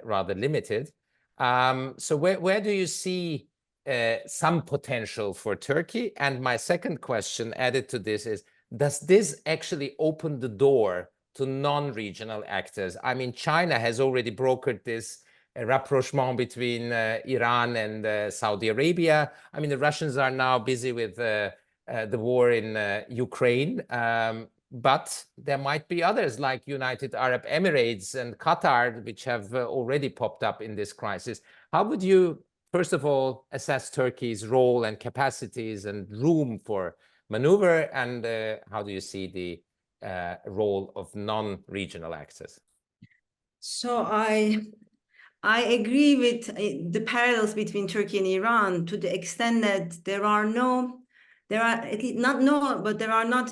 [SPEAKER 1] rather limited. So where do you see some potential for Turkey? And my second question added to this is, does this actually open the door to non-regional actors? I mean, China has already brokered this rapprochement between Iran and Saudi Arabia. I mean, the Russians are now busy with the war in Ukraine, but there might be others like United Arab Emirates and Qatar, which have already popped up in this crisis. How would you, first of all, assess Turkey's role and capacities and room for maneuver, and how do you see the role of non-regional actors?
[SPEAKER 4] So I agree with the parallels between Turkey and Iran to the extent that there are not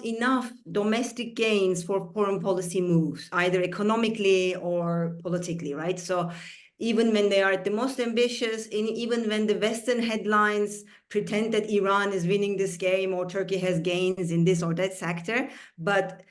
[SPEAKER 4] enough domestic gains for foreign policy moves, either economically or politically, right? So even when they are at the most ambitious, and even when the Western headlines pretend that Iran is winning this game or Turkey has gains in this or that sector, but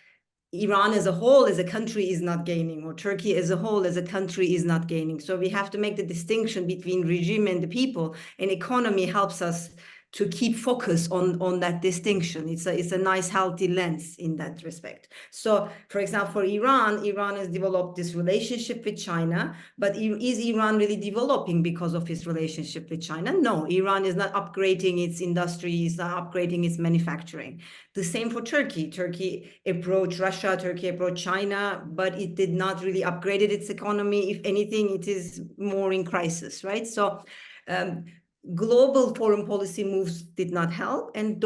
[SPEAKER 4] Iran as a whole, as a country, is not gaining, or Turkey as a whole, as a country, is not gaining. So we have to make the distinction between regime and the people, and economy helps us to keep focus on that distinction. It's a nice, healthy lens in that respect. So, for example, for Iran has developed this relationship with China, but is Iran really developing because of its relationship with China? No, Iran is not upgrading its industry, is not upgrading its manufacturing. The same for Turkey. Turkey approached Russia, Turkey approached China, but it did not really upgrade its economy. If anything, it is more in crisis, right? So, global foreign policy moves did not help, and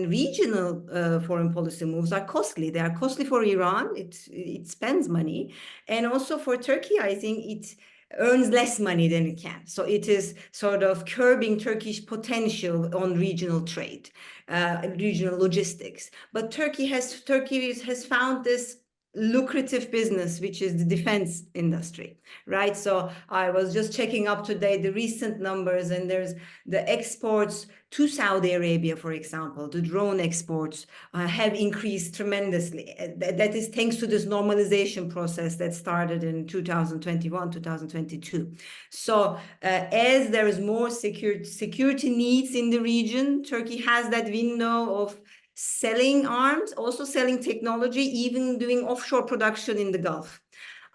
[SPEAKER 4] regional foreign policy moves are costly. They are costly for Iran. It spends money, and also for Turkey, I think it earns less money than it can. So it is sort of curbing Turkish potential on regional trade, regional logistics. But Turkey has found this lucrative business, which is the defense industry, right? So I was just checking up today the recent numbers, and there's the exports to Saudi Arabia, for example, the drone exports have increased tremendously. That is thanks to this normalization process that started in 2021, 2022. So as there is more security needs in the region, Turkey has that window of selling arms, also selling technology, even doing offshore production in the Gulf.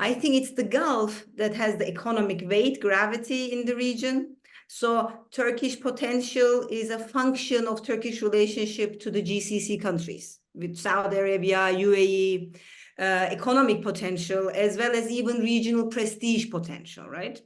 [SPEAKER 4] I think it's the Gulf that has the economic weight, gravity in the region. So Turkish potential is a function of Turkish relationship to the GCC countries, with Saudi Arabia, UAE, economic potential, as well as even regional prestige potential, right?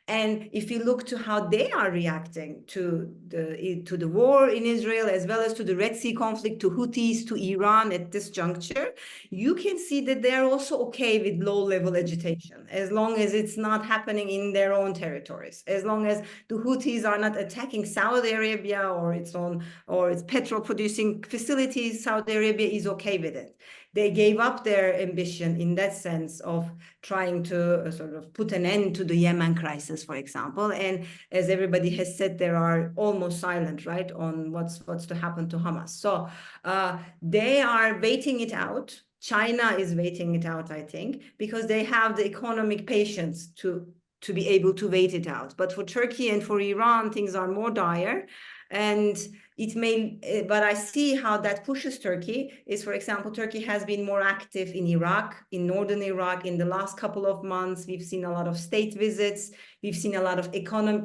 [SPEAKER 4] And if you look to how they are reacting to the war in Israel, as well as to the Red Sea conflict, to Houthis, to Iran at this juncture, you can see that they're also okay with low-level agitation, as long as it's not happening in their own territories, as long as the Houthis are not attacking Saudi Arabia or its petrol-producing facilities. Saudi Arabia is okay with it. They gave up their ambition in that sense of trying to sort of put an end to the Yemen crisis, for example. And as everybody has said, they are almost silent, right, on what's to happen to Hamas. So they are waiting it out. China is waiting it out, I think, because they have the economic patience to be able to wait it out. But for Turkey and for Iran, things are more dire. And it may, but I see how that pushes Turkey is, for example, Turkey has been more active in Iraq, in northern Iraq in the last couple of months. We've seen a lot of state visits. We've seen a lot of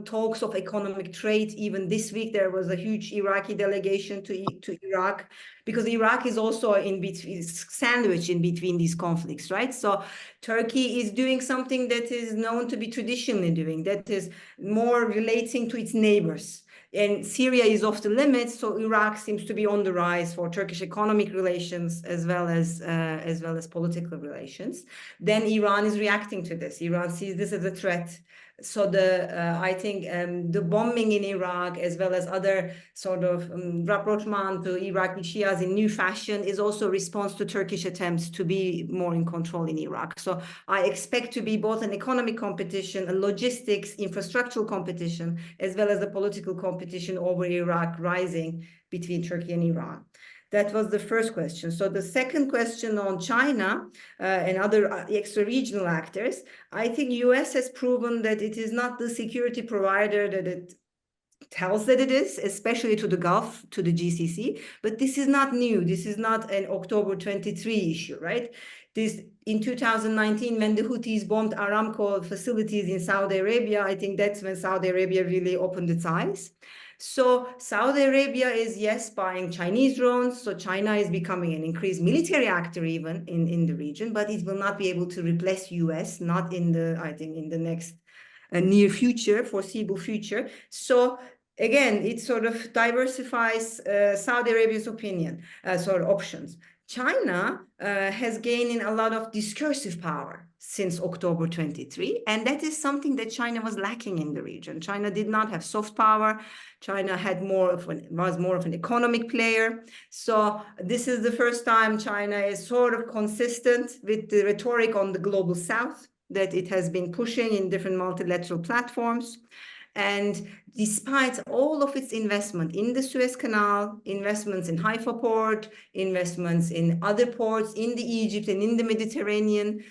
[SPEAKER 4] talks of economic trade. Even this week, there was a huge Iraqi delegation to Iraq, because Iraq is also in between, sandwiched in between these conflicts, right? So Turkey is doing something that is known to be traditionally doing, that is more relating to its neighbors. And Syria is off the limits, so Iraq seems to be on the rise for Turkish economic relations as well as political relations. Then Iran is reacting to this. Iran sees this as a threat. So I think the bombing in Iraq, as well as other sort of rapprochement to Iraqi Shias in new fashion, is also a response to Turkish attempts to be more in control in Iraq. So I expect to be both an economic competition, a logistics, infrastructural competition, as well as a political competition over Iraq rising between Turkey and Iran. That was the first question. So the second question on China and other extra-regional actors, I think US has proven that it is not the security provider that it tells that it is, especially to the Gulf, to the GCC. But this is not new. This is not an October 23 issue, right? This in 2019, when the Houthis bombed Aramco facilities in Saudi Arabia, I think that's when Saudi Arabia really opened its eyes. So Saudi Arabia is, yes, buying Chinese drones. So China is becoming an increased military actor even in the region, but it will not be able to replace US, not in the, I think, in the next near future, foreseeable future. So again, it sort of diversifies Saudi Arabia's opinion, sort of options. China has gained a lot of discursive power since October 23, and that is something that China was lacking in the region. China did not have soft power. China had was more of an economic player. So this is the first time China is sort of consistent with the rhetoric on the global South that it has been pushing in different multilateral platforms. And despite all of its investment in the Suez Canal, investments in Haifa port, investments in other ports in the Egypt and in the Mediterranean,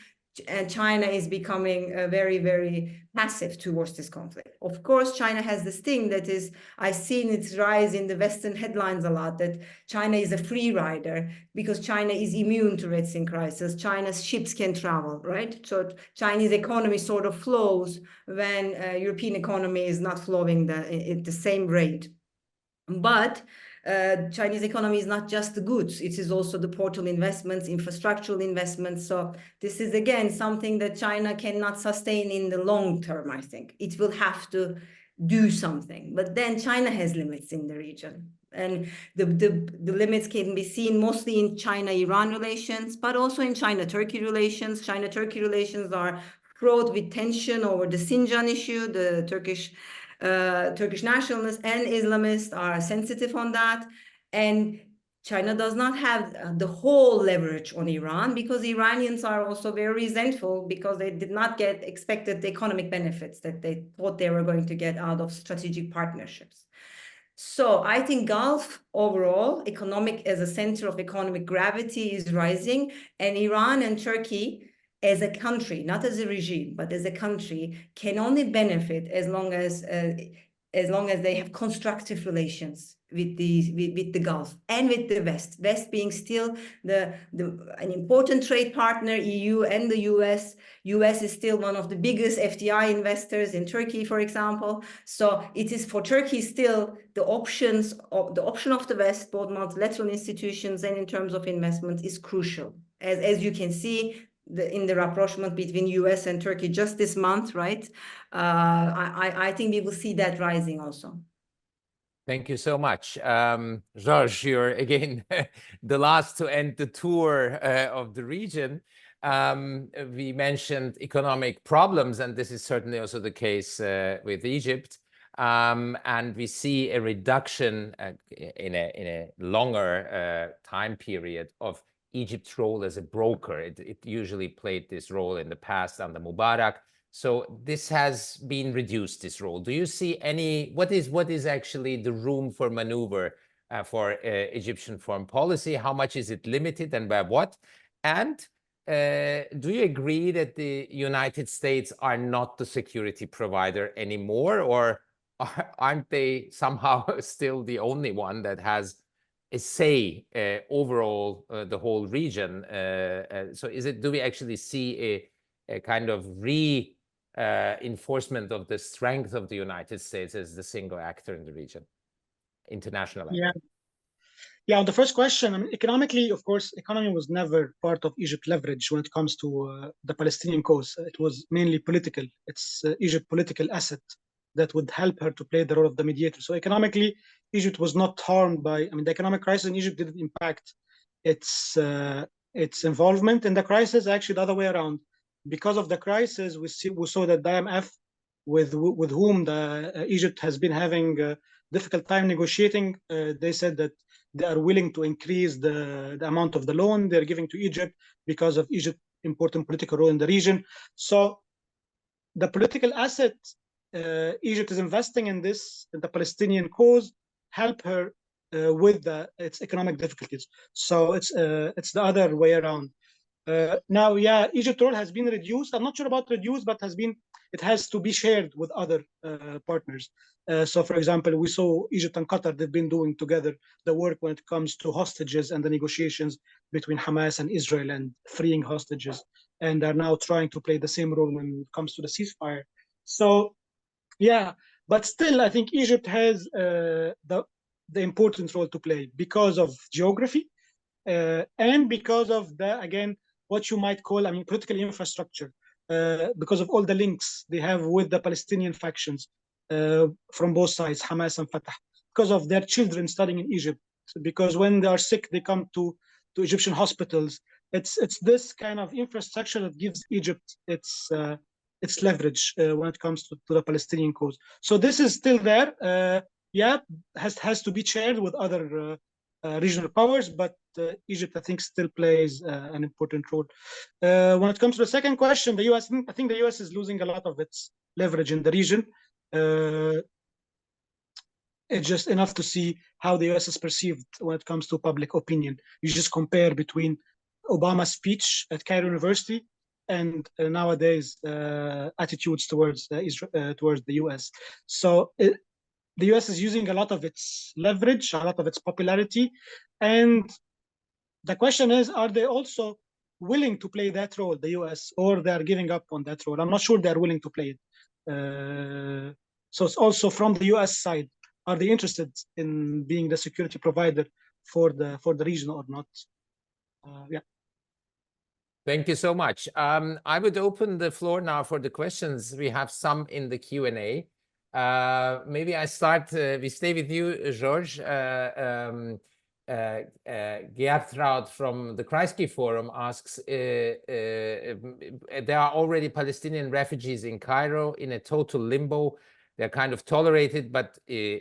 [SPEAKER 4] China is becoming very, very passive towards this conflict. Of course, China has this thing that is, I've seen its rise in the Western headlines a lot, that China is a free rider because China is immune to Red Sea crisis. China's ships can travel, right? So Chinese economy sort of flows when European economy is not flowing at the same rate. But Chinese economy is not just the goods, it is also the portal investments, infrastructural investments. So this is, again, something that China cannot sustain in the long term, I think. It will have to do something. But then China has limits in the region. And the limits can be seen mostly in China-Iran relations, but also in China-Turkey relations. China-Turkey relations are fraught with tension over the Xinjiang issue. The Turkish nationalists and Islamists are sensitive on that. And China does not have the whole leverage on Iran, because Iranians are also very resentful because they did not get expected the economic benefits that they thought they were going to get out of strategic partnerships. So I think Gulf overall, as a center of economic gravity, is rising, and Iran and Turkey as a country, not as a regime, but as a country, can only benefit as long as they have constructive relations with the Gulf and with the West. West being still an important trade partner, EU and the US. US is still one of the biggest FDI investors in Turkey, for example. So it is for Turkey still the option of the West, both multilateral institutions and in terms of investment, is crucial. as you can see, in the rapprochement between US and Turkey just this month, right? I think we will see that rising also.
[SPEAKER 1] Thank you so much. George, you're again the last to end the tour of the region. We mentioned economic problems, and this is certainly also the case with Egypt. And we see a reduction in a longer time period of Egypt's role as a broker. It usually played this role in the past under Mubarak. So this has been reduced, this role. Do you see any, what is actually the room for maneuver for Egyptian foreign policy? How much is it limited and by what? And do you agree that the United States are not the security provider anymore, or aren't they somehow still the only one that has a say overall the whole region? So do we actually see a kind of enforcement of the strength of the United States as the single actor in the region, international actor?
[SPEAKER 5] Yeah, on the first question, I mean, economically, of course, economy was never part of Egypt's leverage when it comes to the Palestinian cause. It was mainly political. It's Egypt's political asset that would help her to play the role of the mediator. So economically, Egypt was not harmed by, I mean, the economic crisis in Egypt didn't impact its involvement in the crisis, actually the other way around. Because of the crisis, we saw that the IMF, with whom Egypt has been having a difficult time negotiating, they said that they are willing to increase the amount of the loan they're giving to Egypt because of Egypt's important political role in the region. So the political asset Egypt is investing in the Palestinian cause, help her with its economic difficulties. So it's the other way around. Now, yeah, Egypt's role has been reduced. I'm not sure about reduced, but it has to be shared with other partners. So, for example, we saw Egypt and Qatar, they've been doing together the work when it comes to hostages and the negotiations between Hamas and Israel and freeing hostages, and are now trying to play the same role when it comes to the ceasefire. So, yeah, but still, I think Egypt has the important role to play because of geography and because of what you might call, I mean, political infrastructure, because of all the links they have with the Palestinian factions from both sides, Hamas and Fatah, because of their children studying in Egypt, because when they are sick, they come to Egyptian hospitals. It's this kind of infrastructure that gives Egypt its leverage when it comes to the Palestinian cause. So this is still there. Yeah, has to be shared with other regional powers, but Egypt, I think, still plays an important role. When it comes to the second question, the U.S., I think the U.S. is losing a lot of its leverage in the region. It's just enough to see how the U.S. is perceived when it comes to public opinion. You just compare between Obama's speech at Cairo University and nowadays attitudes towards the U.S. So the U.S. is using a lot of its leverage, a lot of its popularity, and the question is, are they also willing to play that role, the U.S., or they are giving up on that role? I'm not sure they are willing to play it. So it's also from the U.S. side, are they interested in being the security provider for the region or not? Yeah.
[SPEAKER 1] Thank you so much. I would open the floor now for the questions. We have some in the Q&A. Maybe I start, we stay with you, George. Gertraud from the Kreisky Forum asks, there are already Palestinian refugees in Cairo in a total limbo. They're kind of tolerated, but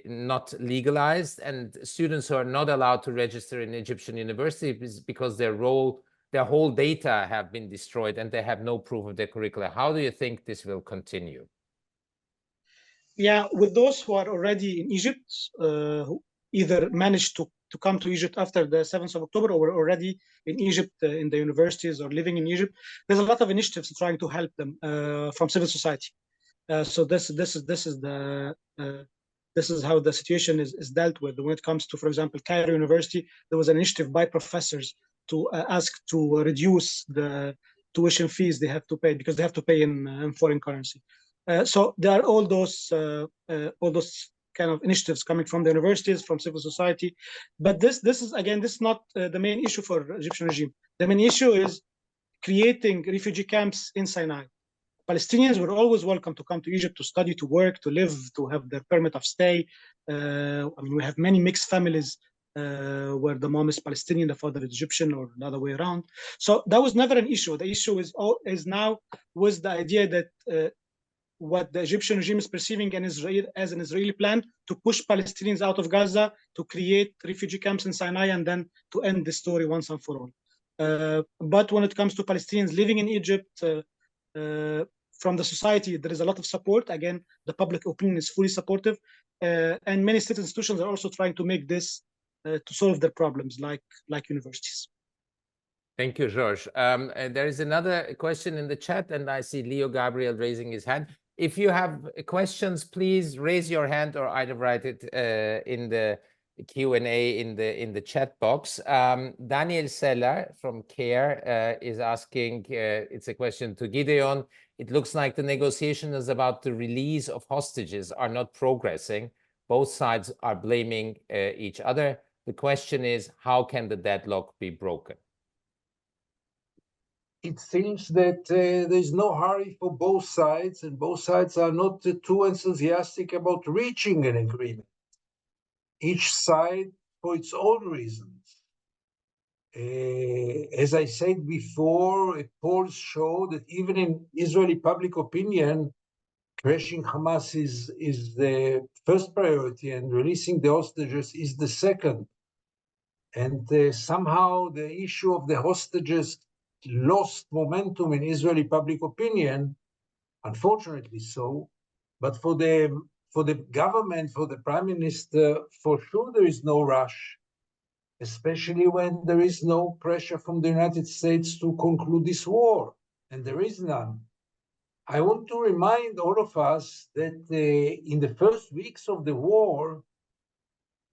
[SPEAKER 1] not legalized. And students who are not allowed to register in Egyptian universities because their whole data have been destroyed and they have no proof of their curricula. How do you think this will continue?
[SPEAKER 5] Yeah, with those who are already in Egypt, who either managed to come to Egypt after the 7th of October or were already in Egypt in the universities or living in Egypt, there's a lot of initiatives trying to help them from civil society. So this is how the situation is dealt with. When it comes to, for example, Cairo University, there was an initiative by professors to ask to reduce the tuition fees they have to pay because they have to pay in foreign currency. So there are all those kind of initiatives coming from the universities, from civil society. But this is, again, this is not the main issue for the Egyptian regime. The main issue is creating refugee camps in Sinai. Palestinians were always welcome to come to Egypt to study, to work, to live, to have their permit of stay. I mean, we have many mixed families where the mom is Palestinian, the father is Egyptian, or the other way around. So that was never an issue. The issue is now with the idea that what the Egyptian regime is perceiving as an Israeli plan to push Palestinians out of Gaza, to create refugee camps in Sinai, and then to end the story once and for all. But when it comes to Palestinians living in Egypt, from the society, there is a lot of support. Again, the public opinion is fully supportive, and many state institutions are also trying to make this to solve their problems, like universities.
[SPEAKER 1] Thank you, George. There is another question in the chat, and I see Leo Gabriel raising his hand. If you have questions, please raise your hand or either write it in the Q&A in the chat box. Daniel Seller from CARE is asking, it's a question to Gideon. It looks like the negotiations about the release of hostages are not progressing. Both sides are blaming each other. The question is, how can the deadlock be broken?
[SPEAKER 2] It seems that there's no hurry for both sides, and both sides are not too enthusiastic about reaching an agreement. Each side for its own reasons. As I said before, polls show that even in Israeli public opinion, crashing Hamas is the first priority and releasing the hostages is the second. And somehow the issue of the hostages lost momentum in Israeli public opinion, unfortunately so. But for the government, for the prime minister, for sure there is no rush, especially when there is no pressure from the United States to conclude this war, and there is none. I want to remind all of us that in the first weeks of the war,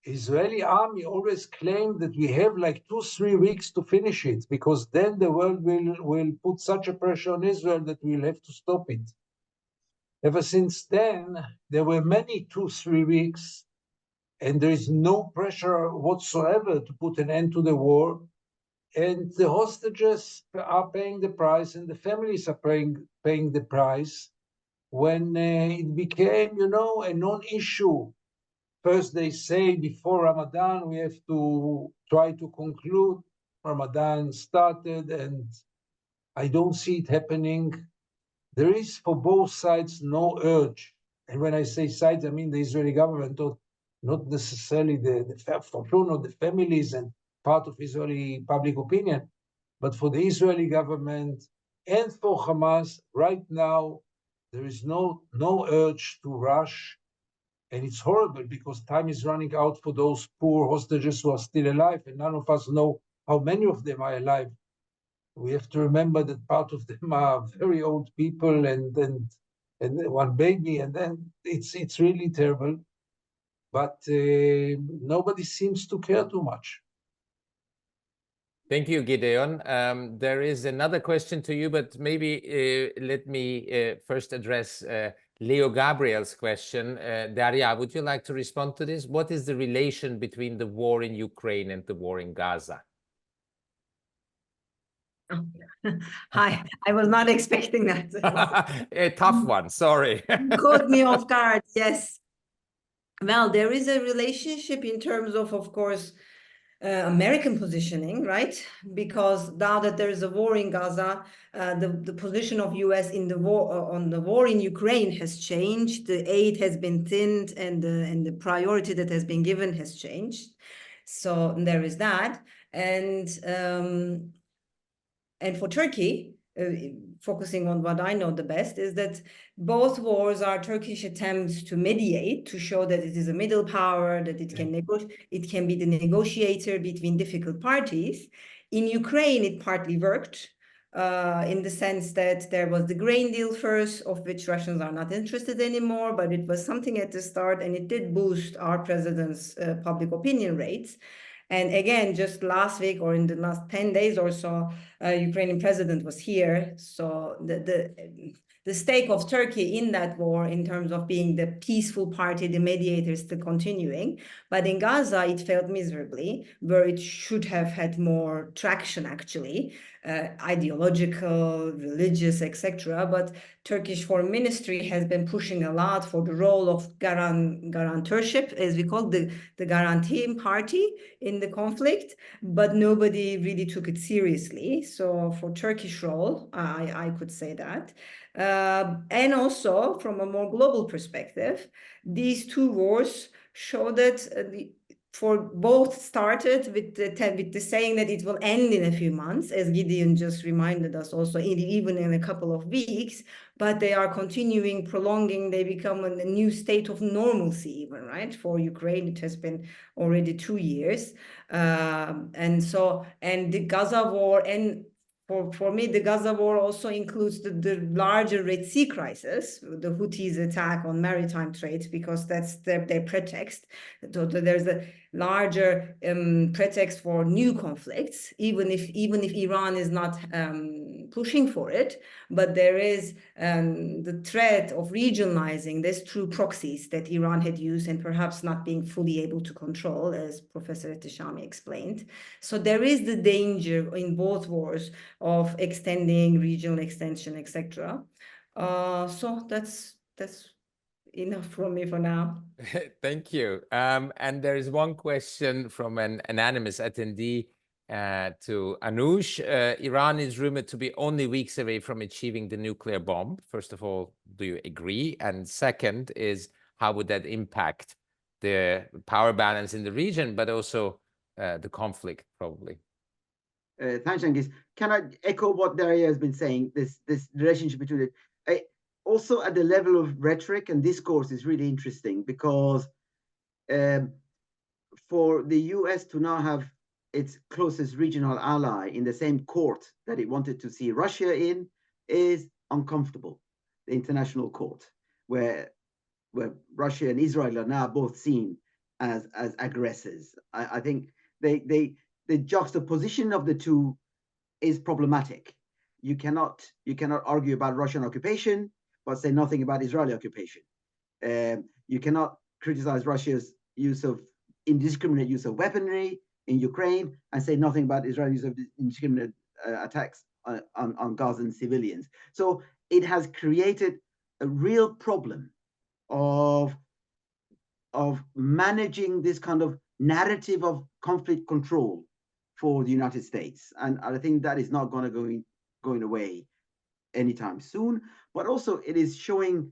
[SPEAKER 2] Israeli army always claimed that we have like 2-3 weeks to finish it, because then the world will put such a pressure on Israel that we'll have to stop it. Ever since then, there were many 2-3 weeks, and there is no pressure whatsoever to put an end to the war. And the hostages are paying the price, and the families are paying the price when it became, a non-issue. First, they say before Ramadan, we have to try to conclude. Ramadan started, and I don't see it happening. There is, for both sides, no urge. And when I say sides, I mean the Israeli government, not necessarily for sure not the families and part of Israeli public opinion, but for the Israeli government and for Hamas, right now, there is no urge to rush. And it's horrible because time is running out for those poor hostages who are still alive, and none of us know how many of them are alive. We have to remember that part of them are very old people and one baby, and then it's really terrible. But nobody seems to care too much.
[SPEAKER 1] Thank you, Gideon. There is another question to you, but maybe let me first address Leo Gabriel's question. Daria, would you like to respond to this? What is the relation between the war in Ukraine and the war in Gaza?
[SPEAKER 4] Hi, I was not expecting that.
[SPEAKER 1] A tough one, sorry.
[SPEAKER 4] You caught me off guard, yes. Well, there is a relationship in terms of course, American positioning, right? Because now that there is a war in Gaza, the position of US in the war on the war in Ukraine has changed. The aid has been thinned, and the priority that has been given has changed. So there is that, and for Turkey, focusing on what I know the best, is that both wars are Turkish attempts to mediate, to show that it is a middle power, that it can it can be the negotiator between difficult parties. In Ukraine, it partly worked in the sense that there was the grain deal first, of which Russians are not interested anymore, but it was something at the start, and it did boost our president's public opinion rates. And again, just last week or in the last 10 days or so, Ukrainian president was here. So the stake of Turkey in that war in terms of being the peaceful party, the mediator, still continuing. But in Gaza, it failed miserably, where it should have had more traction, actually, ideological, religious, etc. But Turkish Foreign Ministry has been pushing a lot for the role of guarantorship, as we call the guaranteeing party in the conflict, but nobody really took it seriously. So for Turkish role, I could say that. And also from a more global perspective, these two wars show that for both started with the saying that it will end in a few months, as Gideon just reminded us also, even in a couple of weeks, but they are continuing, prolonging, they become a new state of normalcy even, right? For Ukraine, it has been already 2 years. And the Gaza war, and for me, the Gaza war also includes the larger Red Sea crisis, the Houthis attack on maritime trade, because that's their pretext. So there's a larger pretext for new conflicts, even if Iran is not pushing for it. But there is the threat of regionalizing this through proxies that Iran had used and perhaps not being fully able to control, as Professor Ehteshami explained. So there is the danger in both wars of extending regional extension, etc. So that's enough from me for now.
[SPEAKER 1] Thank you. And there is one question from an anonymous attendee to Anoush. Iran is rumored to be only weeks away from achieving the nuclear bomb. First of all, do you agree? And second is, how would that impact the power balance in the region, but also the conflict, probably?
[SPEAKER 3] Thanks, Cengiz. Can I echo what Daria has been saying? This relationship between it. Also at the level of rhetoric and discourse is really interesting, because for the US to now have its closest regional ally in the same court that it wanted to see Russia in is uncomfortable. The international court, where Russia and Israel are now both seen as aggressors. I think the juxtaposition of the two is problematic. You cannot argue about Russian occupation but say nothing about Israeli occupation. You cannot criticize Russia's indiscriminate use of weaponry in Ukraine and say nothing about Israel's use of indiscriminate attacks on Gazan civilians. So it has created a real problem of managing this kind of narrative of conflict control for the United States, and I think that is not going to going away anytime soon. But also it is showing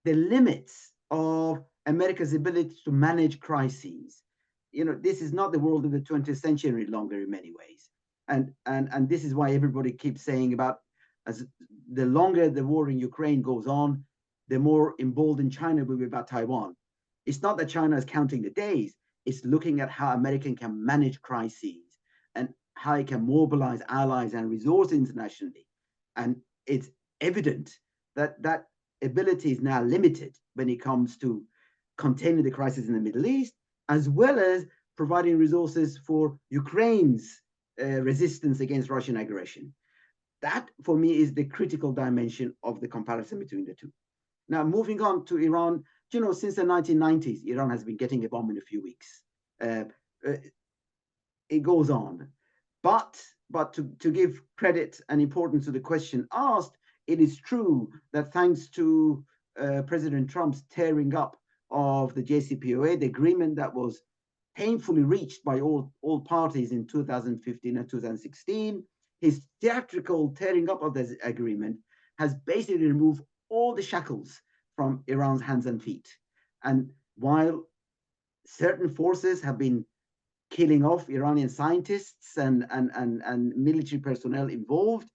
[SPEAKER 3] the limits of America's ability to manage crises. This is not the world of the 20th century longer in many ways, and this is why everybody keeps saying about, as the longer the war in Ukraine goes on, the more emboldened China will be about Taiwan. It's not that China is counting the days, it's looking at how America can manage crises and how it can mobilize allies and resources internationally. And it's evident that that ability is now limited when it comes to containing the crisis in the Middle East, as well as providing resources for Ukraine's resistance against Russian aggression. That, for me, is the critical dimension of the comparison between the two. Now, moving on to Iran, since the 1990s, Iran has been getting a bomb in a few weeks. It goes on. But to give credit and importance to the question asked, it is true that thanks to President Trump's tearing up of the JCPOA, the agreement that was painfully reached by all parties in 2015 and 2016, his theatrical tearing up of this agreement has basically removed all the shackles from Iran's hands and feet. And while certain forces have been killing off Iranian scientists and military personnel involved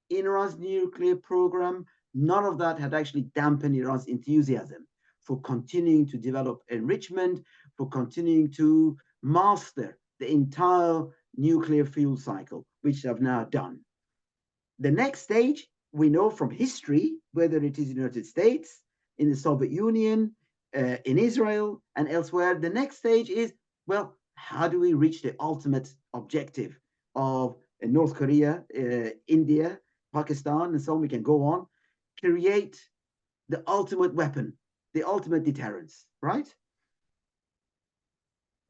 [SPEAKER 3] in Iran's nuclear program, none of that had actually dampened Iran's enthusiasm for continuing to develop enrichment, for continuing to master the entire nuclear fuel cycle, which they have now done. The next stage, we know from history, whether it is in the United States, in the Soviet Union, in Israel, and elsewhere, the next stage is, well, how do we reach the ultimate objective of North Korea, India, Pakistan, and so on? We can go on. create the ultimate weapon, the ultimate deterrence, right?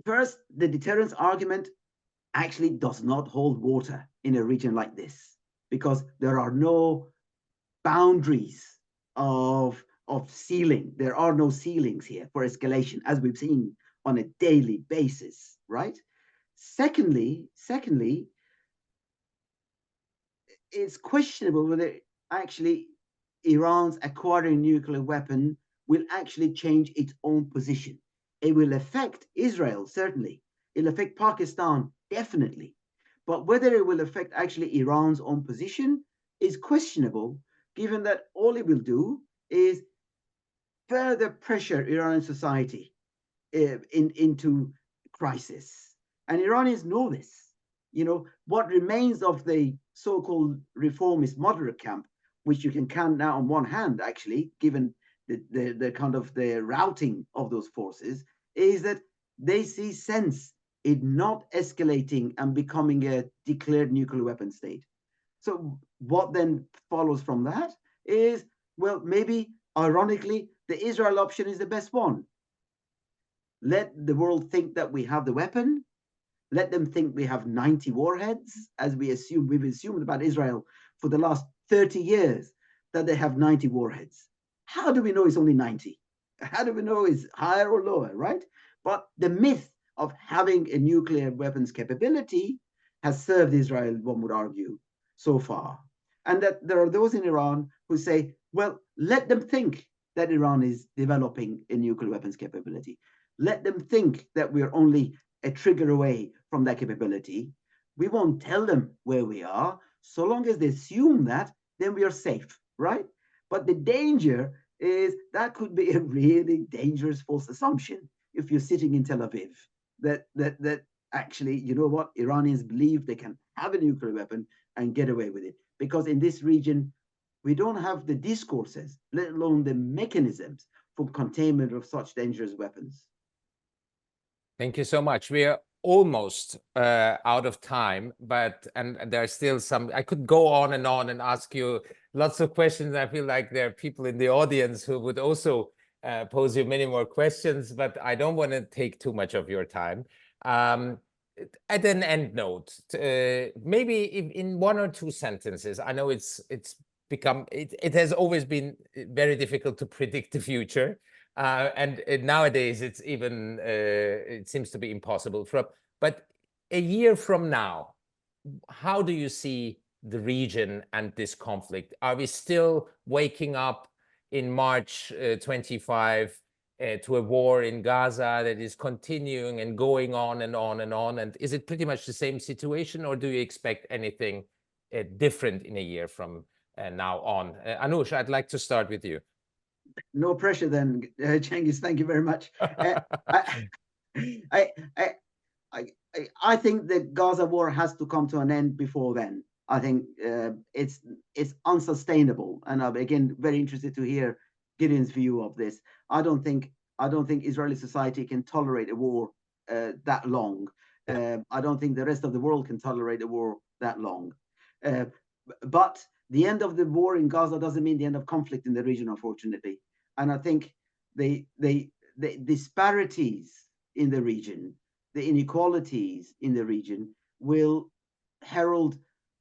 [SPEAKER 3] First, the deterrence argument actually does not hold water in a region like this, because there are no boundaries of ceiling. There are no ceilings here for escalation, as we've seen on a daily basis, right? Secondly, it's questionable whether actually Iran's acquiring nuclear weapon will actually change its own position. It will affect Israel, certainly. It'll affect Pakistan, definitely. But whether it will affect actually Iran's own position is questionable, given that all it will do is further pressure Iranian society into crisis. And Iranians know this. You know, what remains of the so-called reformist moderate camp, which you can count now on one hand, actually, given the kind of the routing of those forces, is that they see sense in not escalating and becoming a declared nuclear weapon state. So what then follows from that is, well, maybe ironically, the Israel option is the best one. Let the world think that we have the weapon. Let them think we have 90 warheads, as we've assumed about Israel for the last 30 years, that they have 90 warheads. How do we know it's only 90? How do we know it's higher or lower, right? But the myth of having a nuclear weapons capability has served Israel, one would argue, so far. And that there are those in Iran who say, well, let them think that Iran is developing a nuclear weapons capability. Let them think that we're only a trigger away from that capability. We won't tell them where we are. So long as they assume that, then we are safe, right? But the danger is that could be a really dangerous false assumption if you're sitting in Tel Aviv, that actually, you know what, Iranians believe they can have a nuclear weapon and get away with it. Because in this region, we don't have the discourses, let alone the mechanisms for containment of such dangerous weapons.
[SPEAKER 1] Thank you so much. We are almost out of time, but there are still some. I could go on and ask you lots of questions. I feel like there are people in the audience who would also pose you many more questions, but I don't want to take too much of your time. At an end note, maybe in one or two sentences. I know it has always been very difficult to predict the future. And nowadays it's even it seems to be impossible. But a year from now, how do you see the region and this conflict? Are we still waking up in March 25 to a war in Gaza that is continuing and going on and on and on? And is it pretty much the same situation, or do you expect anything different in a year from now on? Anoush, I'd like to start with you.
[SPEAKER 3] No pressure then, Cengiz. Thank you very much. I think the Gaza war has to come to an end before then. I think it's unsustainable, and I'm again very interested to hear Gideon's view of this. I don't think Israeli society can tolerate a war that long. I don't think the rest of the world can tolerate a war that long. But the end of the war in Gaza doesn't mean the end of conflict in the region, unfortunately. And I think the disparities in the region, the inequalities in the region will herald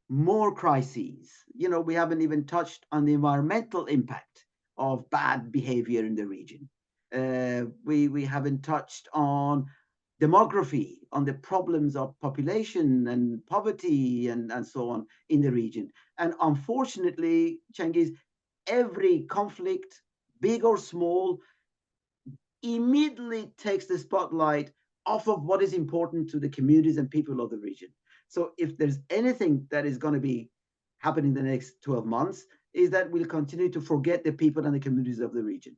[SPEAKER 3] more crises. You know, we haven't even touched on the environmental impact of bad behavior in the region. We haven't touched on demography, on the problems of population and poverty and so on in the region. And unfortunately, Cengiz, every conflict, big or small, immediately takes the spotlight off of what is important to the communities and people of the region. So if there's anything that is going to be happening in the next 12 months, is that we'll continue to forget the people and the communities of the region.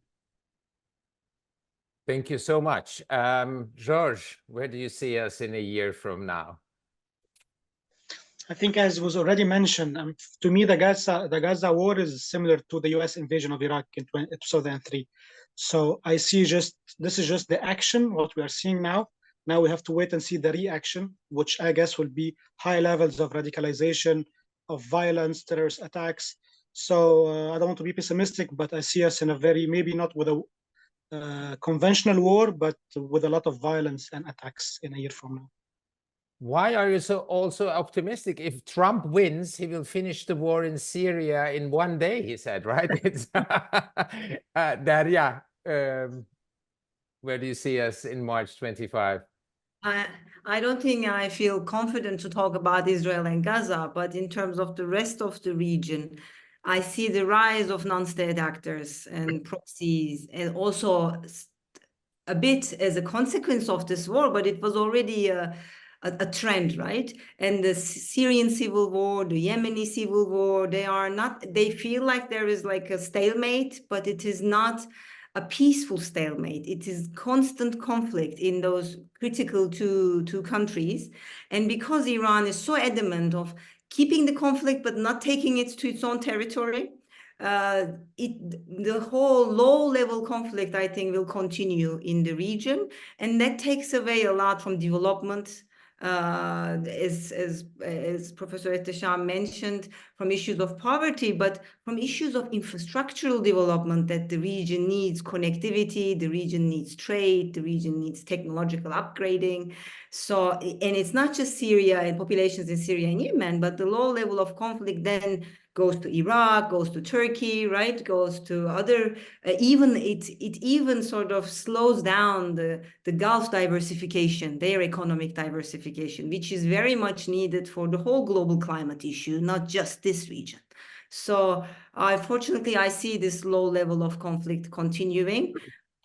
[SPEAKER 1] Thank you so much. George, where do you see us in a year from now?
[SPEAKER 5] I think, as was already mentioned, to me, the Gaza war is similar to the U.S. invasion of Iraq in 2003. So I see this is just the action, what we are seeing now. Now we have to wait and see the reaction, which I guess will be high levels of radicalization, of violence, terrorist attacks, So I don't want to be pessimistic, but I see us in a very, maybe not with a conventional war, but with a lot of violence and attacks in a year from now.
[SPEAKER 6] Why are you also optimistic? If Trump wins, he will finish the war in Syria in one day, he said, right? It's Daria, where do you see us in March 25?
[SPEAKER 4] I don't think I feel confident to talk about Israel and Gaza, but in terms of the rest of the region, I see the rise of non-state actors and proxies, and also a bit as a consequence of this war, but it was already a trend, right? And the Syrian civil war, the Yemeni civil war, they feel like there is like a stalemate, but it is not a peaceful stalemate. It is constant conflict in those critical two countries. And because Iran is so adamant of keeping the conflict, but not taking it to its own territory, the whole low-level conflict, I think, will continue in the region, and that takes away a lot from development, as Professor Ehteshami mentioned, from issues of poverty, but from issues of infrastructural development, that the region needs connectivity, the region needs trade, the region needs technological upgrading. So, and it's not just Syria and populations in Syria and Yemen, but the low level of conflict then goes to Iraq, goes to Turkey, right? Goes to other, it even sort of slows down the Gulf diversification, their economic diversification, which is very much needed for the whole global climate issue, not just this region. So unfortunately, I see this low level of conflict continuing.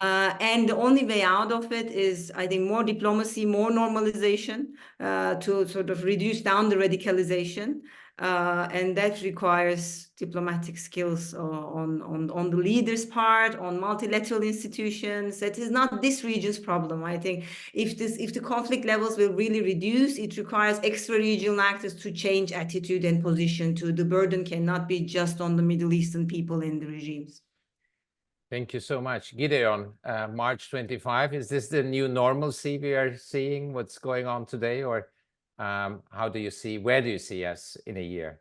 [SPEAKER 4] And the only way out of it is, I think, more diplomacy, more normalization, to sort of reduce down the radicalization. And that requires diplomatic skills on the leaders' part, on multilateral institutions. That is not this region's problem. I think if the conflict levels will really reduce, it requires extra-regional actors to change attitude and position too. The burden cannot be just on the Middle Eastern people and the regimes.
[SPEAKER 6] Thank you so much. Gideon, March 25, is this the new normalcy we are seeing, what's going on today, or where do you see us in a year?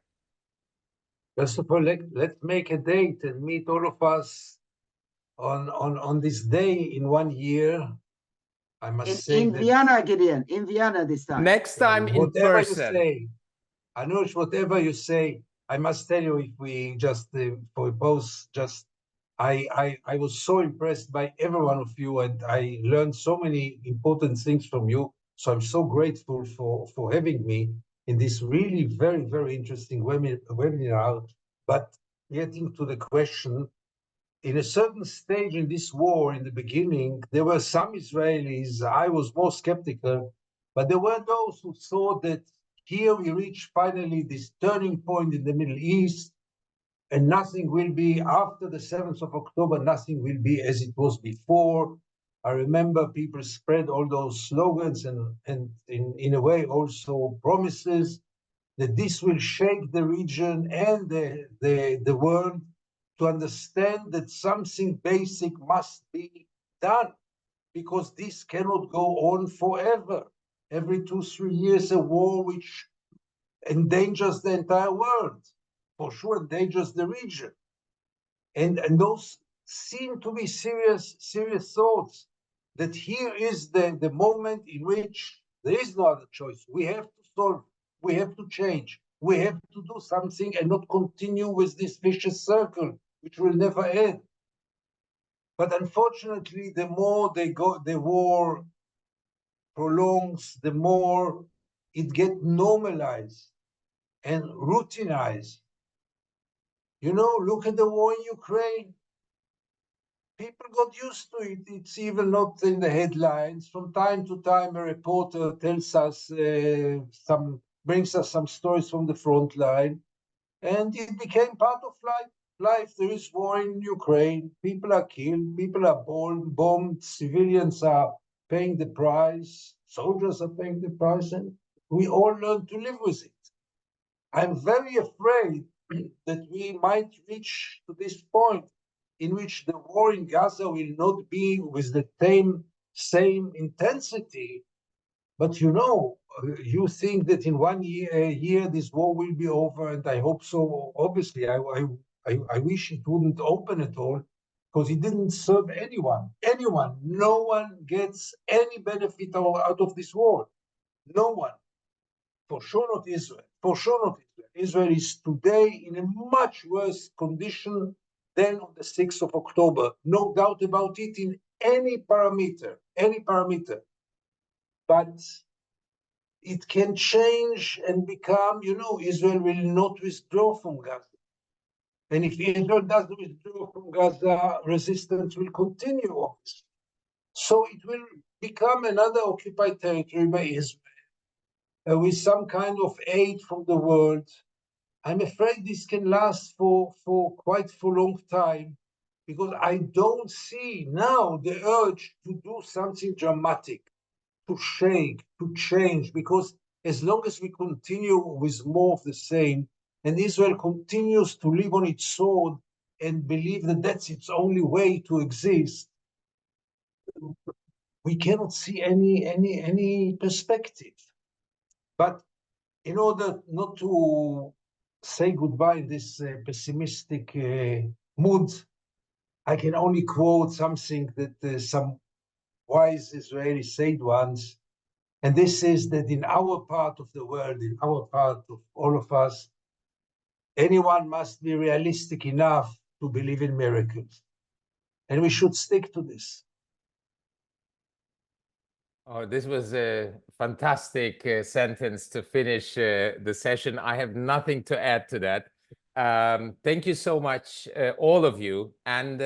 [SPEAKER 2] First of all, let's make a date and meet all of us on this day in 1 year. I must say
[SPEAKER 3] in Vienna, Gideon, in Vienna this time.
[SPEAKER 6] Next time in
[SPEAKER 2] whatever
[SPEAKER 6] person.
[SPEAKER 2] You say, Anoush, whatever you say, I must tell you, if we just I was so impressed by every one of you, and I learned so many important things from you. So I'm so grateful for having me in this really very, very interesting webinar. But getting to the question, in a certain stage in this war, in the beginning, there were some Israelis, I was more skeptical, but there were those who thought that here we reach finally this turning point in the Middle East, and nothing will be, after the 7th of October, nothing will be as it was before. I remember people spread all those slogans and in a way also promises that this will shake the region and the world to understand that something basic must be done, because this cannot go on forever. Every 2-3 years, a war which endangers the entire world, for sure endangers the region. And those seem to be serious thoughts, that here is the moment in which there is no other choice. We have to solve, we have to change, we have to do something and not continue with this vicious circle, which will never end. But unfortunately, the more the war prolongs, the more it gets normalized and routinized. You know, look at the war in Ukraine. People got used to it. It's even not in the headlines. From time to time, a reporter tells us brings us some stories from the front line, and it became part of life. There is war in Ukraine. People are killed. People are bombed. Civilians are paying the price. Soldiers are paying the price, and we all learn to live with it. I'm very afraid that we might reach to this point in which the war in Gaza will not be with the same intensity. But you know, you think that in 1 year this war will be over, and I hope so. Obviously, I wish it wouldn't open at all, because it didn't serve anyone. No one gets any benefit out of this war. No one. For sure not Israel. For sure not Israel. Israel is today in a much worse condition than on the 6th of October. No doubt about it in any parameter. But it can change and become, Israel will not withdraw from Gaza. And if Israel doesn't withdraw from Gaza, resistance will continue. So it will become another occupied territory by Israel, with some kind of aid from the world. I'm afraid this can last for quite a long time, because I don't see now the urge to do something dramatic, to shake, to change, because as long as we continue with more of the same, and Israel continues to live on its sword and believe that that's its only way to exist, we cannot see any perspective. But in order not to say goodbye in this pessimistic mood, I can only quote something that some wise Israelis said once, and this is that in our part of the world, in our part of all of us, anyone must be realistic enough to believe in miracles. And we should stick to this.
[SPEAKER 6] Oh, this was a fantastic sentence to finish the session. I have nothing to add to that. Thank you so much, all of you. And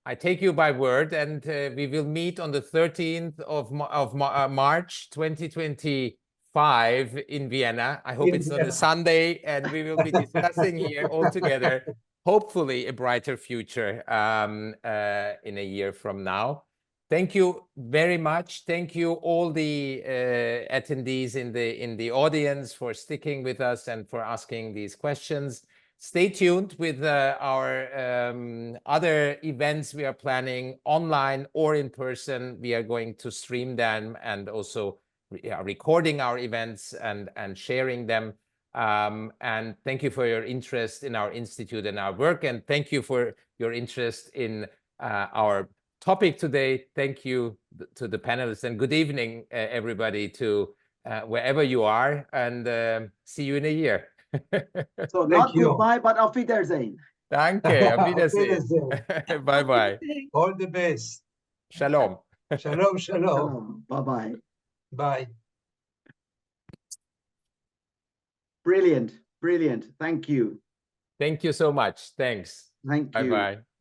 [SPEAKER 6] I take you by word, and we will meet on the 13th of March 2025 in Vienna. I hope it's on a Sunday, and we will be discussing here all together, hopefully a brighter future in a year from now. Thank you very much. Thank you all the attendees in the audience for sticking with us and for asking these questions. Stay tuned with our other events we are planning online or in person. We are going to stream them and also recording our events and sharing them. And thank you for your interest in our institute and our work. And thank you for your interest in our topic today. Thank you to the panelists, and good evening, everybody, to wherever you are, and see you in a year.
[SPEAKER 3] So not goodbye, but auf Wiedersehen.
[SPEAKER 6] Danke, auf Wiedersehen. Bye-bye.
[SPEAKER 2] All the best.
[SPEAKER 6] Shalom.
[SPEAKER 2] Shalom, shalom.
[SPEAKER 3] Shalom. Bye-bye.
[SPEAKER 2] Bye.
[SPEAKER 3] Brilliant, brilliant. Thank you.
[SPEAKER 6] Thank you so much. Thanks.
[SPEAKER 3] Thank you.
[SPEAKER 6] Bye-bye.